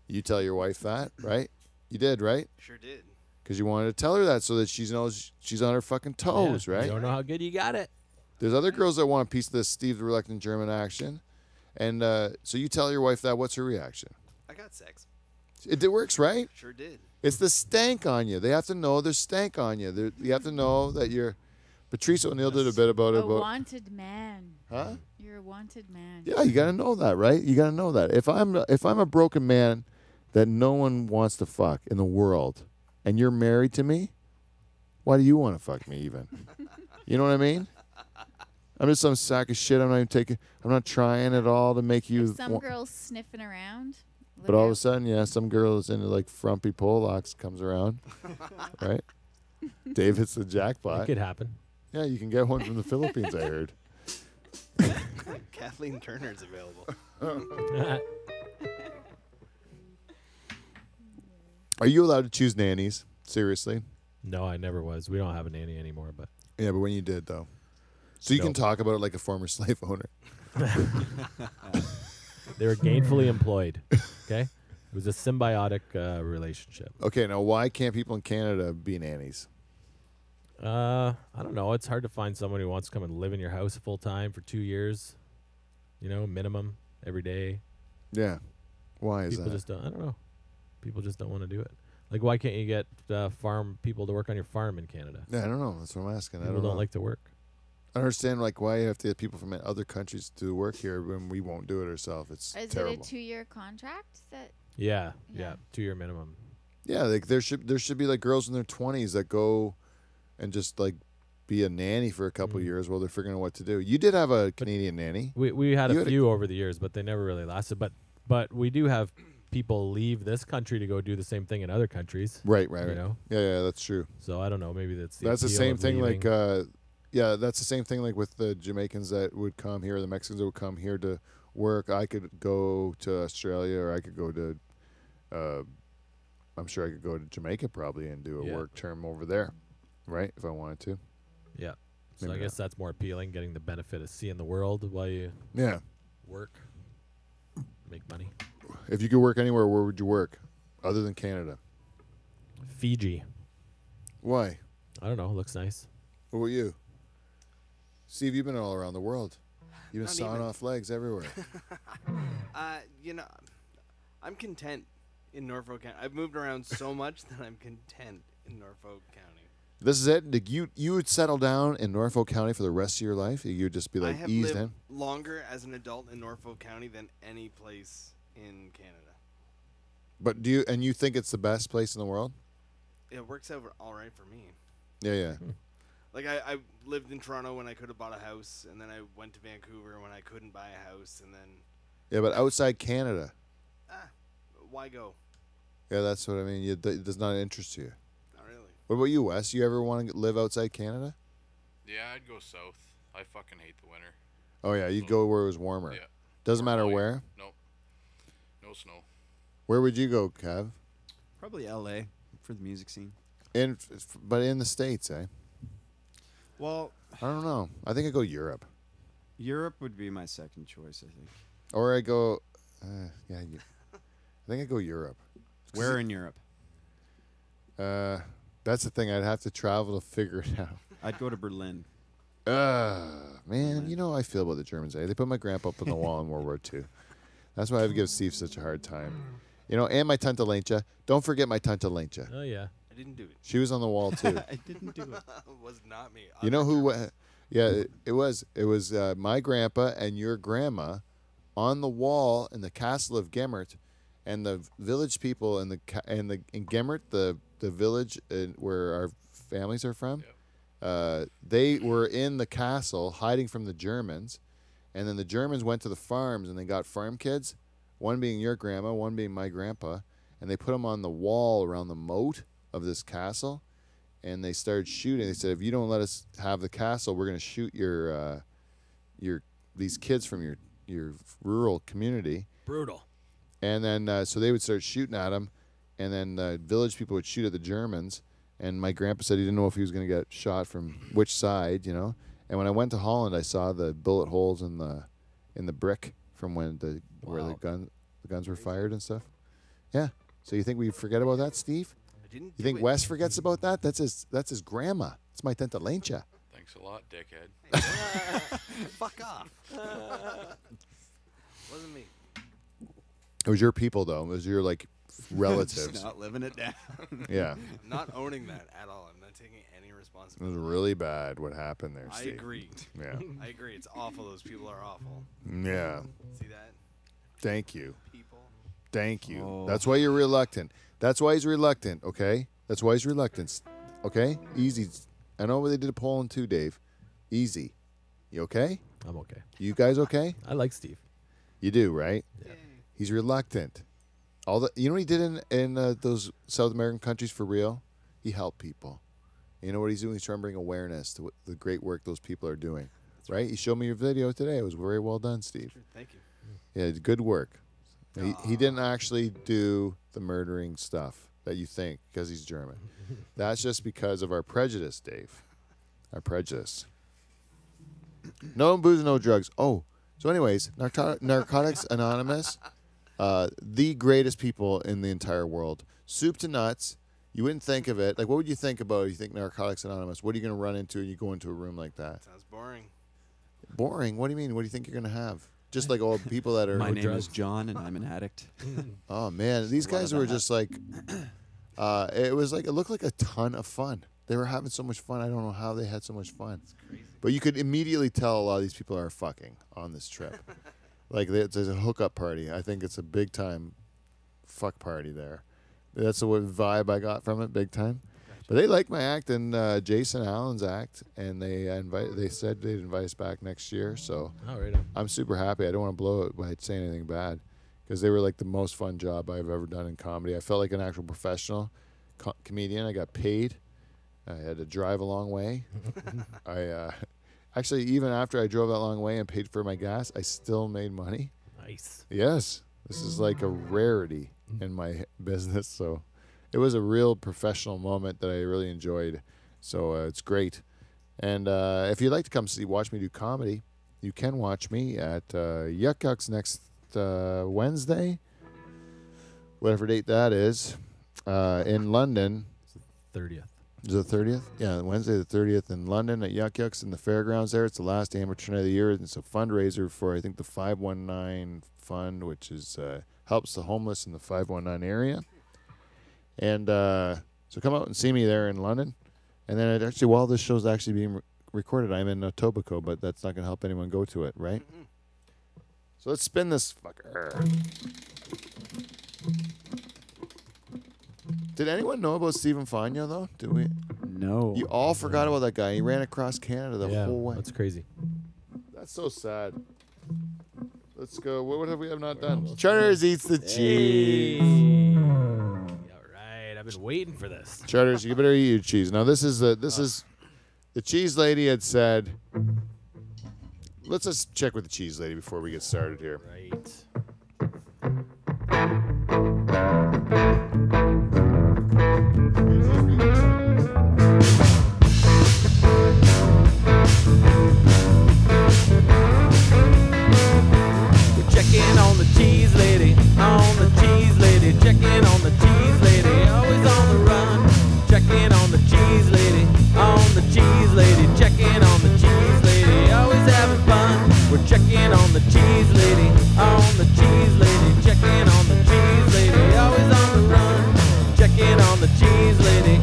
You tell your wife that, right? You did, right? Sure did. Because you wanted to tell her that so that she knows she's on her fucking toes, Yeah, right? You don't know how good you got it. There's other girls that want a piece of this Steve the Reluctant German action. And so you tell your wife that. What's her reaction? I got sex. It works, right? Sure did. It's the stank on you. They have to know there's stank on you. You have to know that you're. Patrice O'Neill did a bit about it. A wanted man. Huh? You're a wanted man. Yeah, you gotta know that, right? You gotta know that. If I'm a broken man that no one wants to fuck in the world, and you're married to me, why do you want to fuck me even? You know what I mean? I'm just some sack of shit. I'm not trying at all to make you. If some girls sniffing around. But all of a sudden, yeah, some girls into like frumpy Polacks comes around, right? Dave hits the It jackpot. could happen. Yeah, you can get one from the Philippines, I heard. Kathleen Turner's available. Are you allowed to choose nannies? Seriously? No, I never was. We don't have a nanny anymore, but Yeah, but when you did, though. So you can Nope. talk about it like a former slave owner. they were gainfully employed. Okay, it was a symbiotic relationship. Okay, now why can't people in Canada be nannies? I don't know. It's hard to find someone who wants to come and live in your house full time for 2 years. You know, minimum every day. Yeah. Why is People that? just don't. I don't know. People just don't want to do it. Like, why can't you get farm people to work on your farm in Canada? Yeah, I don't know. That's what I'm asking. I People don't know. like to work. I understand like why you have to get people from other countries to work here when we won't do it ourselves. It's Is terrible. it a 2-year contract? That Yeah, Yeah. 2-year minimum. Yeah, like there should be like girls in their 20s that go and just like be a nanny for a couple Mhm. years while they're figuring out what to do. You did have a Canadian nanny. We had You a had a- few over the years, but they never really lasted. But we do have people leave this country to go do the same thing in other countries. Right. You know, Yeah, that's true. so I don't know. Maybe that's That's the appeal same of thing leaving. like yeah, that's the same thing like with the Jamaicans that would come here, the Mexicans that would come here to work. I could go to Australia or I could go to I'm sure I could go to Jamaica probably and do a Yeah. work term over there, right? If I wanted to. yeah. So maybe I guess that's more appealing, getting the benefit of seeing the world while you Yeah. work, make money. If you could work anywhere, where would you work other than Canada? Fiji. Why? I don't know. Looks nice. What about you? Steve, you've been all around the world. You've been Not sawing even. off legs everywhere. You know, I'm content in Norfolk County. I've moved around so much that I'm content in Norfolk County. This is it. Like you would settle down in Norfolk County for the rest of your life. You'd just be I like have eased lived in. longer as an adult in Norfolk County than any place in Canada. But you think it's the best place in the world? It works out all right for me. Yeah, yeah. Like I lived in Toronto when I could have bought a house, and then I went to Vancouver when I couldn't buy a house, and then Yeah, but outside Canada. Why go? Yeah, that's what I mean. It does not interest you. Not really. What about you, Wes? You ever want to live outside Canada? Yeah, I'd go south. I fucking hate the winter. Oh yeah, you'd go where it was warmer. Yeah. Doesn't Or matter Hawaii. where. Nope. No snow. Where would you go, Kev? Probably L.A. for the music scene. But in the States, eh? Well, I don't know. I think I'd go Europe. Europe would be my second choice, I think. Or I go, I think I go Europe. Where in Europe? That's the thing. I'd have to travel to figure it out. I'd go to Berlin. Man, you know how I feel about the Germans. Eh? They put my grandpa up on the wall in World War II. That's why I give Steve such a hard time. You know, and my Tante Lencha. Don't forget my Tante Lencha. Oh yeah. I didn't do it. She was on the wall too. I didn't do it. It was not me. You know who? Yeah, it was. It was my grandpa and your grandma on the wall in the castle of Gemmert, and the village people in Gemmert, the village where our families are from. They were in the castle hiding from the Germans, and then the Germans went to the farms and they got farm kids, one being your grandma, one being my grandpa, and they put them on the wall around the moat of this castle, and they started shooting. They said, if you don't let us have the castle, we're going to shoot these kids from your rural community. Brutal. And then so they would start shooting at them, and then the village people would shoot at the Germans. And my grandpa said he didn't know if he was going to get shot from which side, you know. And when I went to Holland, I saw the bullet holes in the brick from where the guns were fired and stuff. Yeah. So you think we forget about that, Steve? I didn't. You think Wes forgets about that? That's his grandma. It's my Tante Lencha. Thanks a lot, dickhead. Fuck off. Wasn't me. It was your people, though. It was your relatives. Just not living it down. Yeah. I'm not owning that at all. I'm not taking any It was responsibility. really bad what happened there, I Steve. agree. Yeah. I agree. It's awful. Those people are awful. Yeah. See that? Thank you. People. Thank you. Oh. That's why you're reluctant. That's why he's reluctant, okay? That's why he's reluctant. Okay? Easy. I know they did a poll too, Dave. Easy. You okay? I'm okay. You guys okay? I like Steve. You do, right? Yeah. He's reluctant. You know what he did in those South American countries for real? He helped people. You know what he's doing? He's trying to bring awareness to the great work those people are doing. Right? You showed me your video today. It was very well done, Steve. Thank you. Yeah, good work. He didn't actually do the murdering stuff that you think because he's German. That's just because of our prejudice, Dave. Our prejudice. No booze, no drugs. Oh, so anyways, Narcotics Anonymous, the greatest people in the entire world. Soup to nuts. You wouldn't think of it. Like, what would you think about if you think Narcotics Anonymous? What are you going to run into when you go into a room like that? Sounds boring. Boring? What do you mean? What do you think you're going to have? Just like all people that are... My name drugs. is John, and I'm an addict. Oh, man. These guys were just like... it looked like a ton of fun. They were having so much fun. I don't know how they had so much fun. Crazy. But you could immediately tell a lot of these people are fucking on this trip. There's a hookup party. I think it's a big time fuck party there. That's the vibe I got from it, big time. But they liked my act and Jason Allen's act, and they said they'd invite us back next year. So Oh, right on. I'm super happy. I don't want to blow it by saying anything bad, because they were like the most fun job I've ever done in comedy. I felt like an actual professional comedian. I got paid. I had to drive a long way. I actually, even after I drove that long way and paid for my gas, I still made money. Nice. Yes, this is like a rarity in my business. So it was a real professional moment that I really enjoyed. So it's great. And if you'd like to come watch me do comedy, you can watch me at Yuck Yucks next Wednesday, whatever date that is, in London. 30th. Is it the 30th? Yeah, Wednesday the 30th in London at Yuck Yucks in the fairgrounds there. It's the last amateur night of the year. It's a fundraiser for, I think, the 519 Fund, which is helps the homeless in the 519 area. And so come out and see me there in London. And then while this show's actually being recorded, I'm in Etobicoke, but that's not going to help anyone go to it, right? Mm-hmm. So let's spin this fucker. Did anyone know about Stephen Fagno, though? Did we? No. You all forgot about that guy. He ran across Canada the Yeah, whole way. that's crazy. That's so sad. Let's go. What have we have not done? Charters eats the cheese. All right, I've been waiting for this. Charters, you better eat your cheese. Now this is the cheese lady had said. Let's just check with the cheese lady before we get started here. Right. We're checking on the cheese lady, checking on the cheese lady, always on the run. Checking on the cheese lady, checking on the cheese lady, always having fun. We're checking on the cheese lady, checking on the cheese lady, always on the run. Checking on the cheese lady,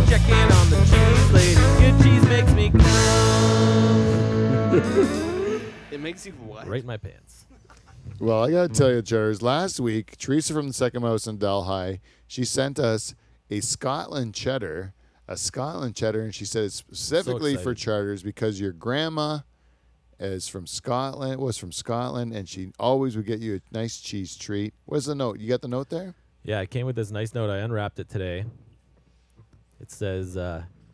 checking on the cheese lady. Good cheese makes me come. It makes you what? Right in my pants. Well, I gotta tell you, Charters. Last week, Teresa from the Second Mouse in Delhi, she sent us a Scotland cheddar, and she said it's specifically for excited. Charters because your grandma was from Scotland, and she always would get you a nice cheese treat. What's the note? You got the note there? Yeah, it came with this nice note. I unwrapped it today. It says,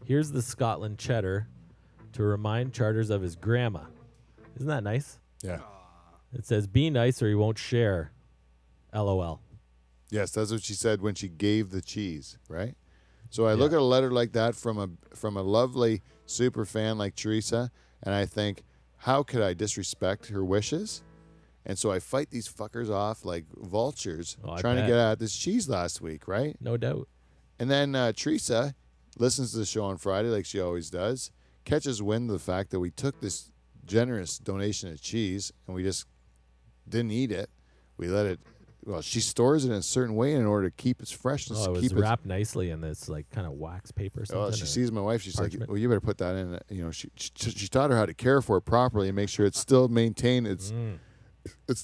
here's the Scotland cheddar to remind Charters of his grandma. Isn't that nice? Yeah. It says, be nice or you won't share. LOL. Yes, that's what she said when she gave the cheese, right? So I look at a letter like that from a lovely super fan like Teresa, and I think, how could I disrespect her wishes? And so I fight these fuckers off like vultures Oh, I trying to bet. get at this cheese last week, right? No doubt. And then Teresa listens to the show on Friday like she always does, catches wind of the fact that we took this generous donation of cheese and we just didn't eat it. We let it. Well, she stores it in a certain way in order to keep it fresh. Oh, it was keep wrapped nicely in this like kind of wax paper or something. Oh, she or- sees my wife. She's parchment. like, "Well, you better put that in." You know, she taught her how to care for it properly and make sure it's still maintained its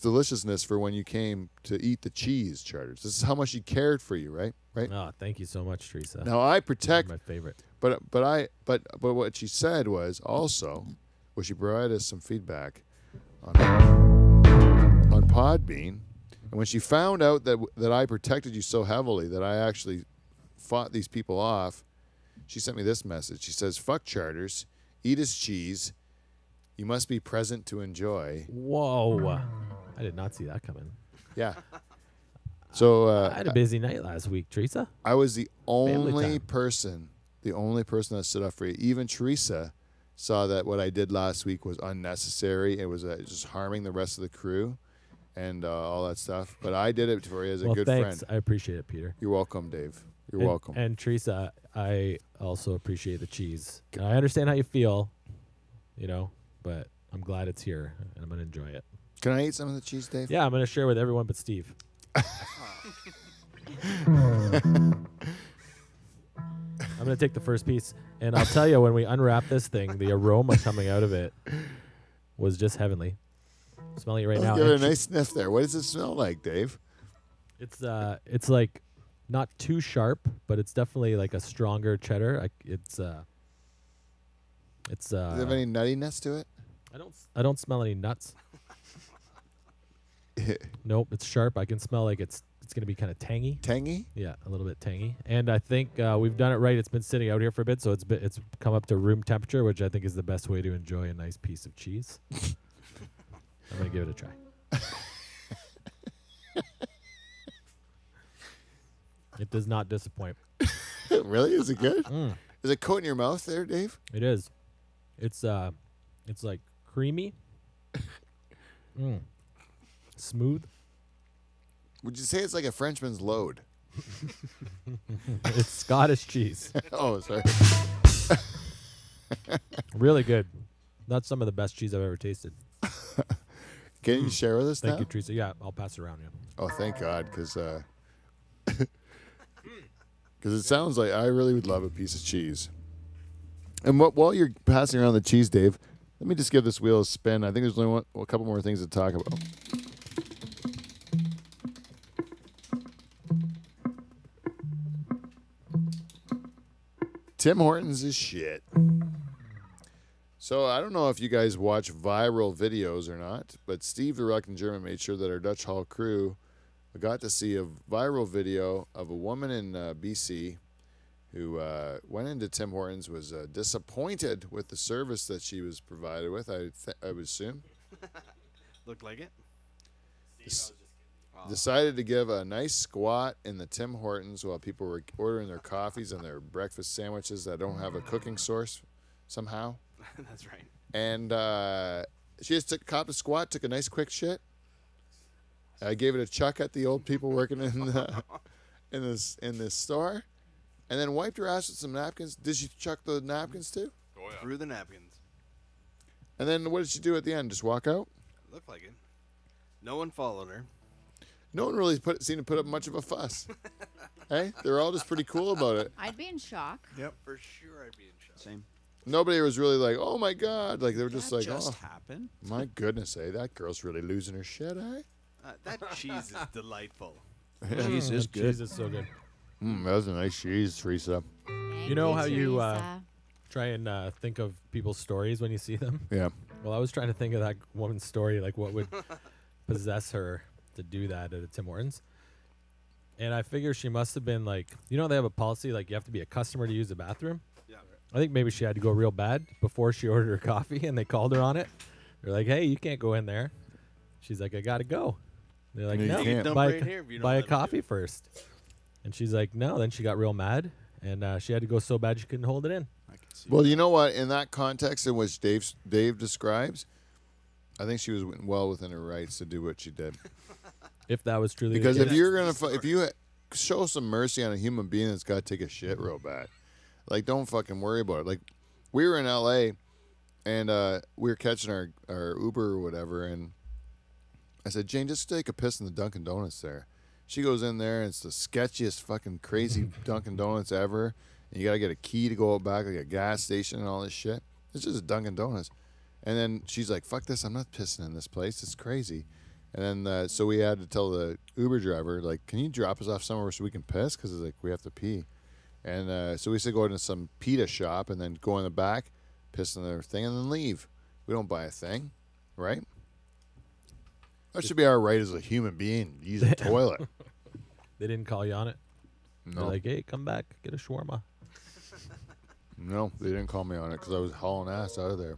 deliciousness for when you came to eat the cheese, Charters. This is how much she cared for you, right? Right. Oh, thank you so much, Teresa. Now I You're protect, my favorite. but what she said was also, well, she provided us some feedback on Podbean. And when she found out that I protected you so heavily that I actually fought these people off, she sent me this message. She says, "Fuck Charters, eat his cheese. You must be present to enjoy." Whoa. I did not see that coming. Yeah. So I had a busy night last week, Teresa. I was the only time. person that stood up for you. Even Teresa saw that what I did last week was unnecessary. It was just harming the rest of the crew and all that stuff. But I did it for you as a Well, good thanks. friend. I appreciate it, Peter. You're welcome, Dave. You're And- welcome. And Teresa, I also appreciate the cheese. And I understand how you feel, but I'm glad it's here and I'm going to enjoy it. Can I eat some of the cheese, Dave? Yeah, I'm going to share with everyone but Steve. I'm going to take the first piece. And I'll tell you, when we unwrap this thing, the aroma coming out of it was just heavenly. I'm smelling it right now. Give it a And nice sniff there. What does it smell like, Dave? It's like not too sharp, but it's definitely like a stronger cheddar. Does Does it have any nuttiness to it? I don't smell any nuts. Nope, it's sharp. I can smell like it's going to be kind of tangy. Tangy? Yeah, a little bit tangy. And I think we've done it right. It's been sitting out here for a bit, so it's come up to room temperature, which I think is the best way to enjoy a nice piece of cheese. I'm going to give it a try. It does not disappoint. Really? Is it good? Mm. Is it coating your mouth there, Dave? It is. It's like creamy. Smooth. Would you say it's like a Frenchman's load? It's Scottish cheese. Oh, sorry. Really good. That's some of the best cheese I've ever tasted. Can you share with us Thank now? you, Teresa. Yeah, I'll pass it around. Yeah. Oh, thank God, because it sounds like I really would love a piece of cheese. And while you're passing around the cheese, Dave, let me just give this wheel a spin. I think there's only a couple more things to talk about. Tim Hortons is shit. So I don't know if you guys watch viral videos or not, but Steve the Reluctant German made sure that our Dutch Hall crew got to see a viral video of a woman in BC who went into Tim Hortons, was disappointed with the service that she was provided with, I would assume. Looked like it. Decided to give a nice squat in the Tim Hortons while people were ordering their coffees and their breakfast sandwiches that don't have a cooking source somehow. That's right. And she just copped a squat, took a nice quick shit. I gave it a chuck at the old people working in this store, and then wiped her ass with some napkins. Did she chuck the napkins too? Oh yeah. Through the napkins. And then what did she do at the end? Just walk out? Looked like it. No one followed her. No one really seemed to put up much of a fuss. Hey, they're all just pretty cool about it. I'd be in shock. Yep. For sure, I'd be in shock. Same. Nobody was really like, "Oh my god!" Like they were just That like, just "Oh happened. my goodness, eh? That girl's really losing her shit, eh?" That cheese is delightful. Cheese is That good. cheese is so good. That was a nice cheese, Teresa. You know how Thank you Teresa. try and think of people's stories when you see them? Yeah. Well, I was trying to think of that woman's story, like what would possess her to do that at a Tim Hortons. And I figure she must have been like, they have a policy like you have to be a customer to use the bathroom. Yeah. I think maybe she had to go real bad before she ordered her coffee, and they called her on it. They're like, "Hey, you can't go in there." She's like, "I gotta go." They're like, You "No, can't. Dump buy, right here if you don't buy a let me do coffee it." first." And she's like, "No." Then she got real mad, and she had to go so bad she couldn't hold it in. I can see. Well, you know what? In that context in which Dave describes, I think she was well within her rights to do what she did. If that was truly Because the if case. you're gonna, if you show some mercy on a human being that's got to take a shit real bad, like don't fucking worry about it. Like we were in L.A. and we were catching our Uber or whatever, and I said, "Jane, just take a piss in the Dunkin' Donuts there." She goes in there, and it's the sketchiest fucking crazy Dunkin' Donuts ever. And you got to get a key to go out back, like a gas station and all this shit. It's just a Dunkin' Donuts. And then she's like, "Fuck this, I'm not pissing in this place. It's crazy." And then so we had to tell the Uber driver, like, "Can you drop us off somewhere so we can piss? Because like we have to pee." And so we said go into some pita shop and then go in the back, piss in their thing, and then leave. We don't buy a thing, right? That should be our right as a human being. Use a toilet. They didn't call you on it. They're No, like, "Hey, come back, get a shawarma." no, they didn't call me on it because I was hauling ass out of there.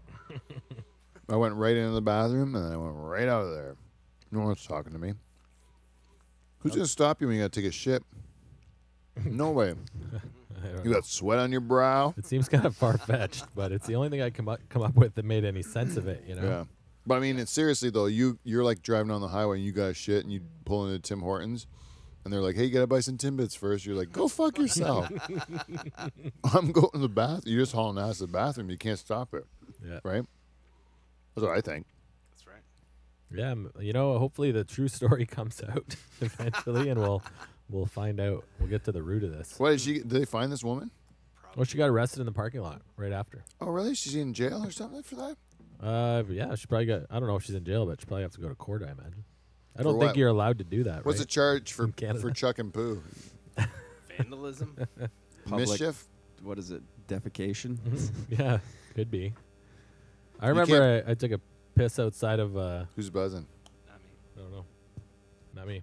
I went right into the bathroom and then I went right out of there. No one's talking to me. Who's gonna stop you when you gotta take a shit? No way. I don't You know. got sweat on your brow. It seems kind of far fetched, but it's the only thing I come up with that made any sense of it. Yeah. But I mean, it's seriously though, you're like driving on the highway and you got shit and you pull into Tim Hortons and they're like, "Hey, you gotta buy some Timbits first." You're like, "Go fuck yourself." I'm going to the bathroom. You're just hauling ass to the bathroom. You can't stop it, Yeah. right? That's what I think. That's right. Yeah. Hopefully the true story comes out eventually, and we'll find out. We'll get to the root of this. What did they find this woman? Well, she got arrested in the parking lot right after. Oh, really? She's in jail or something for that? But yeah, she probably got. I don't know if she's in jail, but she probably have to go to court. I imagine. I don't For think what? you're allowed to do that. What's the right? charge for In Canada. for chuck and poo? Vandalism. Public- Mischief? What is it? Defecation. Yeah, could be. I remember I took a piss outside of. Who's buzzing? Not me. I don't know. Not me.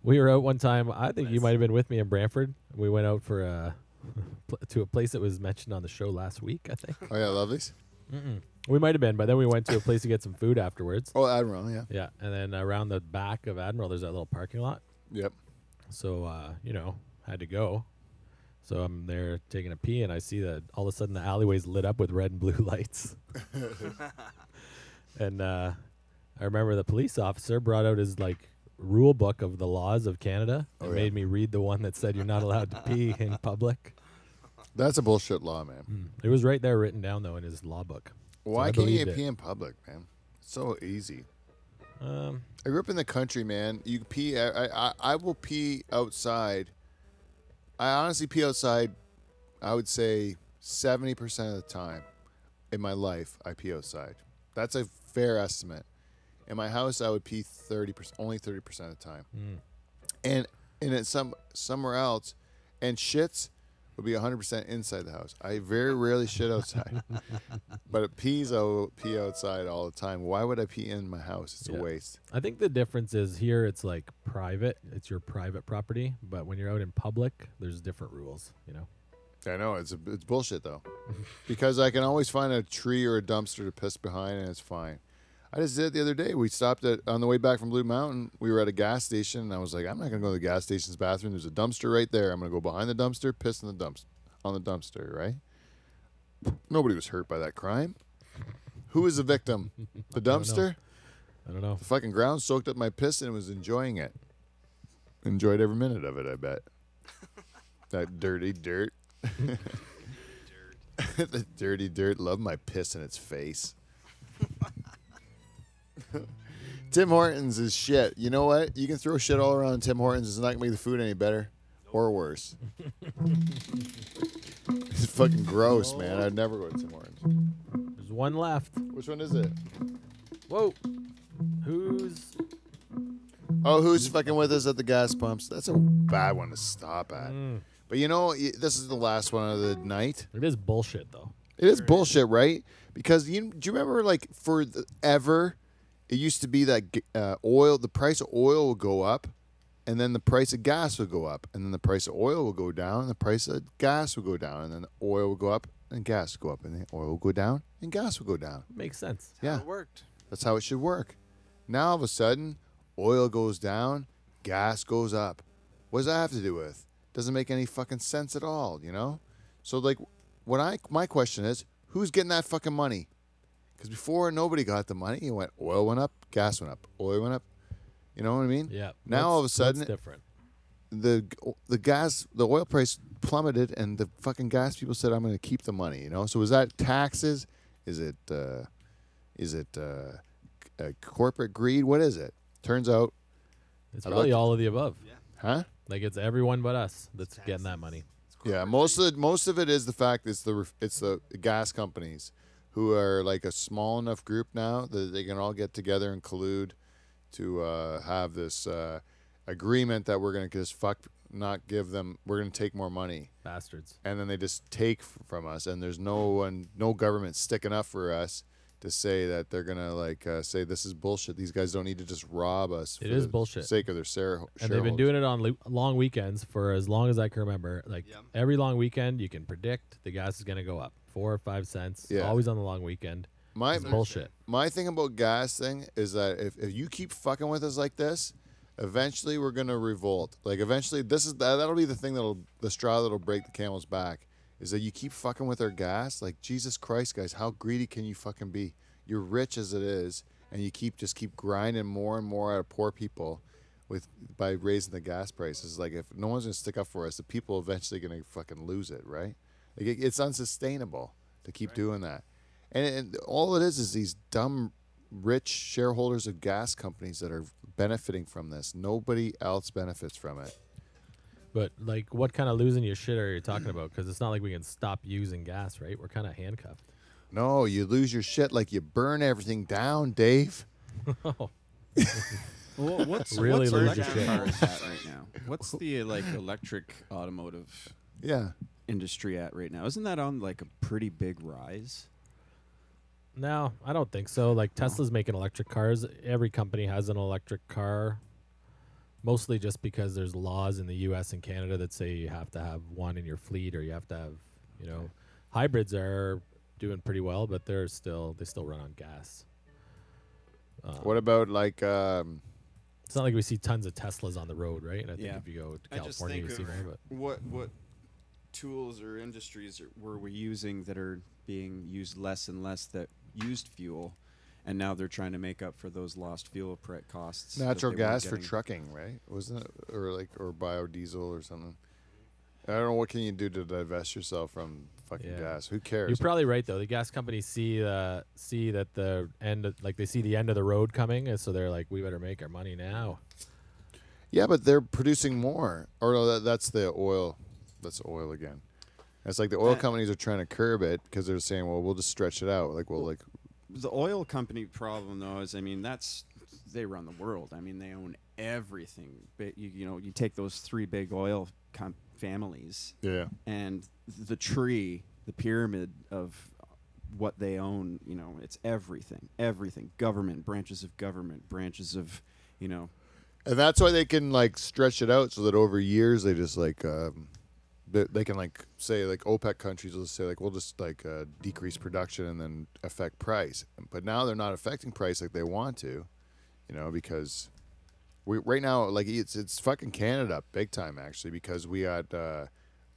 We were out one time. I think you might have been with me in Brantford. We went out for to a place that was mentioned on the show last week, I think. Oh yeah, Lovelies. We might have been, but then we went to a place to get some food afterwards. Oh, Admiral. Yeah. Yeah, and then around the back of Admiral, there's that little parking lot. Yep. So, had to go. So I'm there taking a pee, and I see that all of a sudden the alleyway's lit up with red and blue lights. And I remember the police officer brought out his rule book of the laws of Canada and Oh, yeah. made me read the one that said you're not allowed to pee in public. That's a bullshit law, man. It was right there written down though in his law book. Why I can't you believed pee it. in public, man? It's so easy. Um, I grew up in the country, man. You pee. I will pee outside. I honestly pee outside. I would say 70% of the time in my life, I pee outside. That's a fair estimate. In my house, I would pee 30%, only 30% of the time. And it's somewhere else. And shits, would be 100% inside the house. I very rarely shit outside, but it pee outside all the time. Why would I pee in my house? It's a waste. I think the difference is here it's like private. It's your private property. But when you're out in public, there's different rules, you know? I know. It's bullshit, though. Because I can always find a tree or a dumpster to piss behind, and it's fine. I just did it the other day. We stopped on the way back from Blue Mountain. We were at a gas station, and I was like, I'm not going to go to the gas station's bathroom. There's a dumpster right there. I'm going to go behind the dumpster, piss on the dumpster, right? Nobody was hurt by that crime. Who was the victim? The dumpster? I don't know. The fucking ground soaked up my piss and was enjoying it. Enjoyed every minute of it, I bet. That dirty dirt. The dirty dirt. Love my piss in its face. Tim Hortons is shit. You know what? You can throw shit all around Tim Hortons. It's not going to make the food any better or worse. It's fucking gross, man. I'd never go to Tim Hortons. There's one left. Which one is it? Whoa. Who's fucking with us at the gas pumps? That's a bad one to stop at. But you know, this is the last one of the night. It is bullshit, though. It is bullshit, right? Because do you remember, like, forever, it used to be that the price of oil would go up, and then the price of gas would go up, and then the price of oil would go down, and the price of gas would go down, and then the oil would go up, and gas would go up, and the oil would go down, and gas would go down. Makes sense. Yeah, It worked. that's how it should work. Now, all of a sudden, oil goes down, gas goes up. What does that have to do with? Doesn't make any fucking sense at all, you know? So, like, my question is, who's getting that fucking money? Because before, nobody got the money. It went, oil went up, gas went up, oil went up. You know what I mean? Yeah. Now, all of a sudden, that's different. the oil price plummeted, and the fucking gas people said, I'm going to keep the money, you know? So is that taxes? Is it corporate greed? What is it? Turns out, It's I probably like- all of the above. huh? Like it's everyone but us that's getting that money. Yeah, most of it is the fact it's the gas companies who are like a small enough group now that they can all get together and collude to have this agreement that we're going to just not give them. We're going to take more money, Bastards. and then they just take from us, and there's no government sticking up for us to say that they're gonna say this is bullshit. These guys don't need to just rob us. It for is the bullshit. Sake of their And they've been doing it on long weekends for as long as I can remember. Like Yep. every long weekend, you can predict the gas is going to go up 4 or 5 cents. Yeah. Always on the long weekend. It's bullshit. My thing about gas thing is that if you keep fucking with us like this, eventually we're gonna revolt. Like eventually, that'll be the thing the straw that'll break the camel's back. Is that you keep fucking with our gas? Like Jesus Christ, guys, how greedy can you fucking be? You're rich as it is, and you keep grinding more and more out of poor people by raising the gas prices. Like if no one's gonna stick up for us, the people are eventually gonna fucking lose it, right? Like it's unsustainable to keep doing that. And all it is these dumb, rich shareholders of gas companies that are benefiting from this. Nobody else benefits from it. But like, what kind of losing your shit are you talking about? Because it's not like we can stop using gas, right? We're kind of handcuffed. No, you lose your shit like you burn everything down, Dave. Oh, Well, what's Really what's lose your electric shit. cars at right now? What's the electric automotive Yeah. industry at right now? Isn't that on like a pretty big rise? no, I don't think so. Like Tesla's making electric cars. Every company has an electric car. Mostly just because there's laws in the U.S. and Canada that say you have to have one in your fleet, or you have to have, hybrids are doing pretty well, but they still run on gas. What about It's not like we see tons of Teslas on the road, right? And I think Yeah. if you go to I just California, think you see of more. But what tools or industries were we using that are being used less and less that used fuel, and now they're trying to make up for those lost fuel costs. that natural they weren't gas for getting. trucking, right? Wasn't it? Or biodiesel or something. I don't know, what can you do to divest yourself from fucking Yeah. gas? Who cares? you're probably right, though. The gas companies see that the end, they see the end of the road coming, and so they're like, we better make our money now. Yeah, but they're producing more. Or no, that's the oil. That's oil again. It's like the oil That- companies are trying to curb it because they're saying, well, we'll just stretch it out. The oil company problem, though, is they run the world. I mean, they own everything. But you take those three big oil families, Yeah. and the tree, the pyramid of what they own, you know, it's everything, government, branches of, you know, And that's why they can like stretch it out so that over years they just like they can like say like OPEC countries will say like we'll just like decrease production and then affect price. But now they're not affecting price like they want to, you know, because we right now like it's fucking Canada big time actually because we got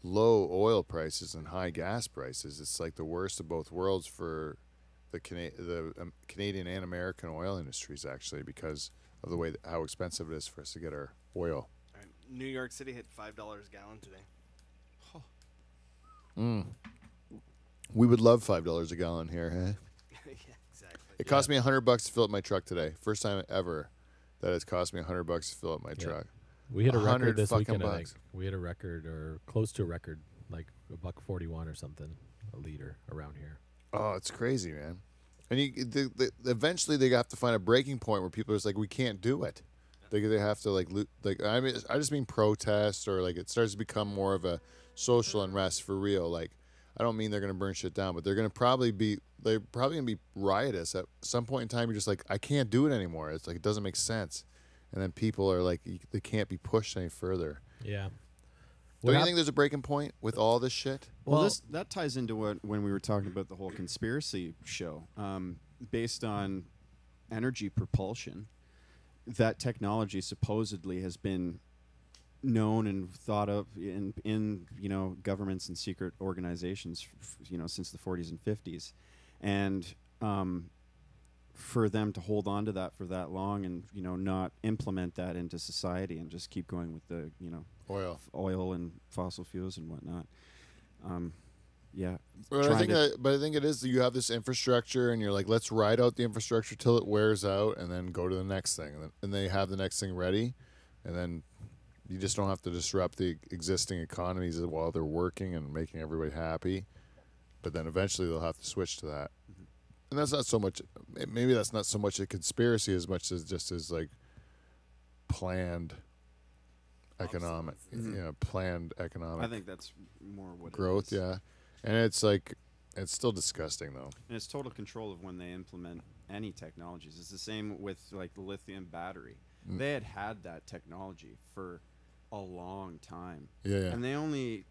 low oil prices and high gas prices. It's like the worst of both worlds for the Canadian and American oil industries actually because of the way how expensive it is for us to get our oil. All right. New York City hit $5 a gallon today. We would love $5 a gallon here. Huh? Yeah, exactly. It cost me $100 to fill up my truck today. First time ever that it's cost me $100 to fill up my truck. We hit a 100 record this fucking weekend. I bucks. think we hit a record or close to a record, like $1.41 or something a liter around here. Oh, it's crazy, man. And eventually they have to find a breaking point where people are just like, we can't do it. They have to like I mean I just mean protest or like it starts to become more of a social unrest for real. Like I don't mean they're gonna burn shit down, but they're probably gonna be riotous at some point in time. You're just like I can't do it anymore. It's like it doesn't make sense, and then people are like they can't be pushed any further. Yeah. Don't you think there's a breaking point with all this shit? Well, that ties into when we were talking about the whole conspiracy show, based on energy propulsion. That technology supposedly has been known and thought of in you know governments and secret organizations, you know, since the 40s and 50s, and for them to hold on to that for that long and you know not implement that into society and just keep going with the you know oil and fossil fuels and whatnot. Yeah, but I think it is. You have this infrastructure, and you're like, let's ride out the infrastructure till it wears out, and then go to the next thing. And they have the next thing ready, and then you just don't have to disrupt the existing economies while they're working and making everybody happy. But then eventually they'll have to switch to that, and that's not so much. Maybe that's not so much a conspiracy as much as just as like planned economic, planned economic. I think that's more what growth. it is. Yeah. And it's like, it's still disgusting though. And it's total control of when they implement any technologies. It's the same with like the lithium battery. They had that technology for a long time. Yeah. And they only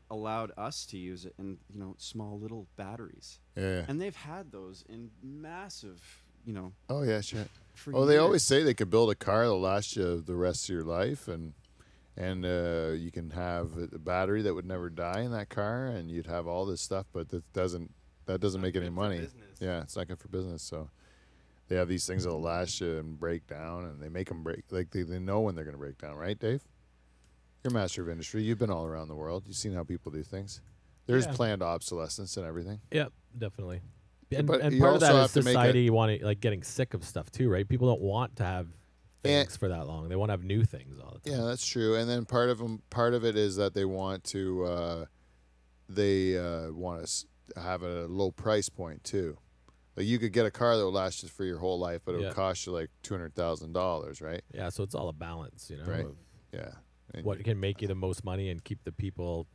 allowed us to use it in, you know, small little batteries. Yeah. And they've had those in massive, you know. Oh yeah, shit. For Oh, they always years. say they could build a car that'll last you the rest of your life, and you can have a battery that would never die in that car, and you'd have all this stuff, but that doesn't make any money. Yeah, it's not good for business. So they have these things that'll last you and break down, and they make them break. Like they know when they're going to break down, right, Dave? You're a master of industry. You've been all around the world. You've seen how people do things. There's planned obsolescence and everything. Yep, definitely. And But part you of that also is have to make society wanting like getting sick of stuff too, right? People don't want to have things And- for that long. They want to have new things all the time. Yeah, that's true. And then part of it is that they want to have a low price point too. Like you could get a car that will last you for your whole life, but it would cost you like $200,000, right? Yeah, so it's all a balance, you know, Right. of Yeah. And what can make you the most money and keep the people,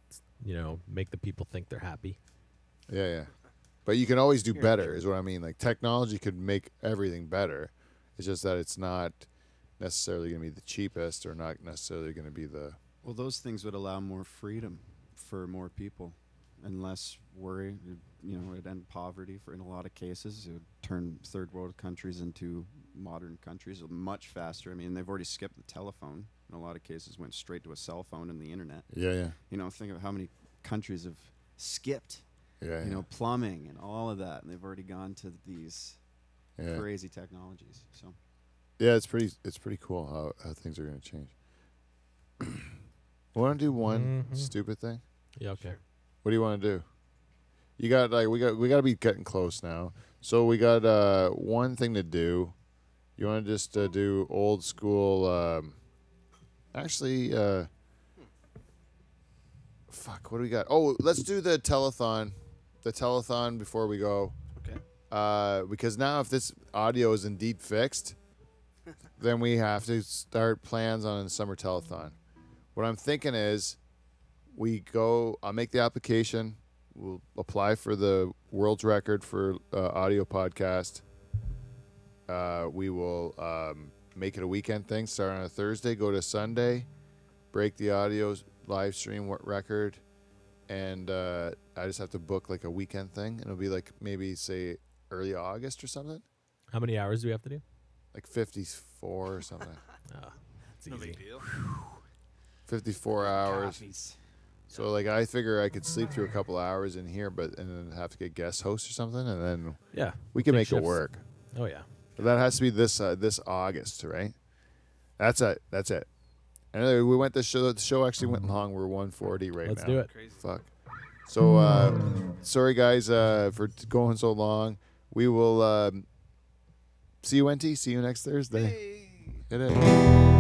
you know, make the people think they're happy. Yeah. But you can always do better, is what I mean. Like technology could make everything better. It's just that it's not necessarily going to be the cheapest, or not necessarily going to be the. Well, those things would allow more freedom for more people and less worry. You know, it'd end poverty in a lot of cases. It would turn third world countries into modern countries much faster. I mean, they've already skipped the telephone. In a lot of cases, went straight to a cell phone and the internet. Yeah. You know, think of how many countries have skipped, Yeah. you know, plumbing and all of that. And they've already gone to these crazy technologies. So. Yeah, it's pretty cool how things are going to change. Want to do one stupid thing? Yeah, okay. What do you want to do? You got like we got to be getting close now. So we got one thing to do. You want to just do old school? Fuck. What do we got? Oh, let's do the telethon. The telethon before we go. Okay. Because now if this audio is indeed fixed, then we have to start plans on a summer telethon. What I'm thinking is I'll make the application. We'll apply for the world's record for audio podcast. We will make it a weekend thing. Start on a Thursday, go to Sunday, break the audio live stream record, and I just have to book like a weekend thing. And it'll be like maybe say early August or something. How many hours do we have to do? Like 54 or something. It's No easy. big deal. 54 hours. Coffees. So like I figure I could sleep through a couple hours in here, and then have to get guest hosts or something, and then Yeah. we can Take make it shifts. work. Oh yeah. But that has to be this August, right? That's it. That's it. And anyway, we went the show actually went long. We're 140 right Let's now. do it. Crazy. Fuck. So sorry guys for going so long. We will see you NT. See you next Thursday. Hey. Hit it.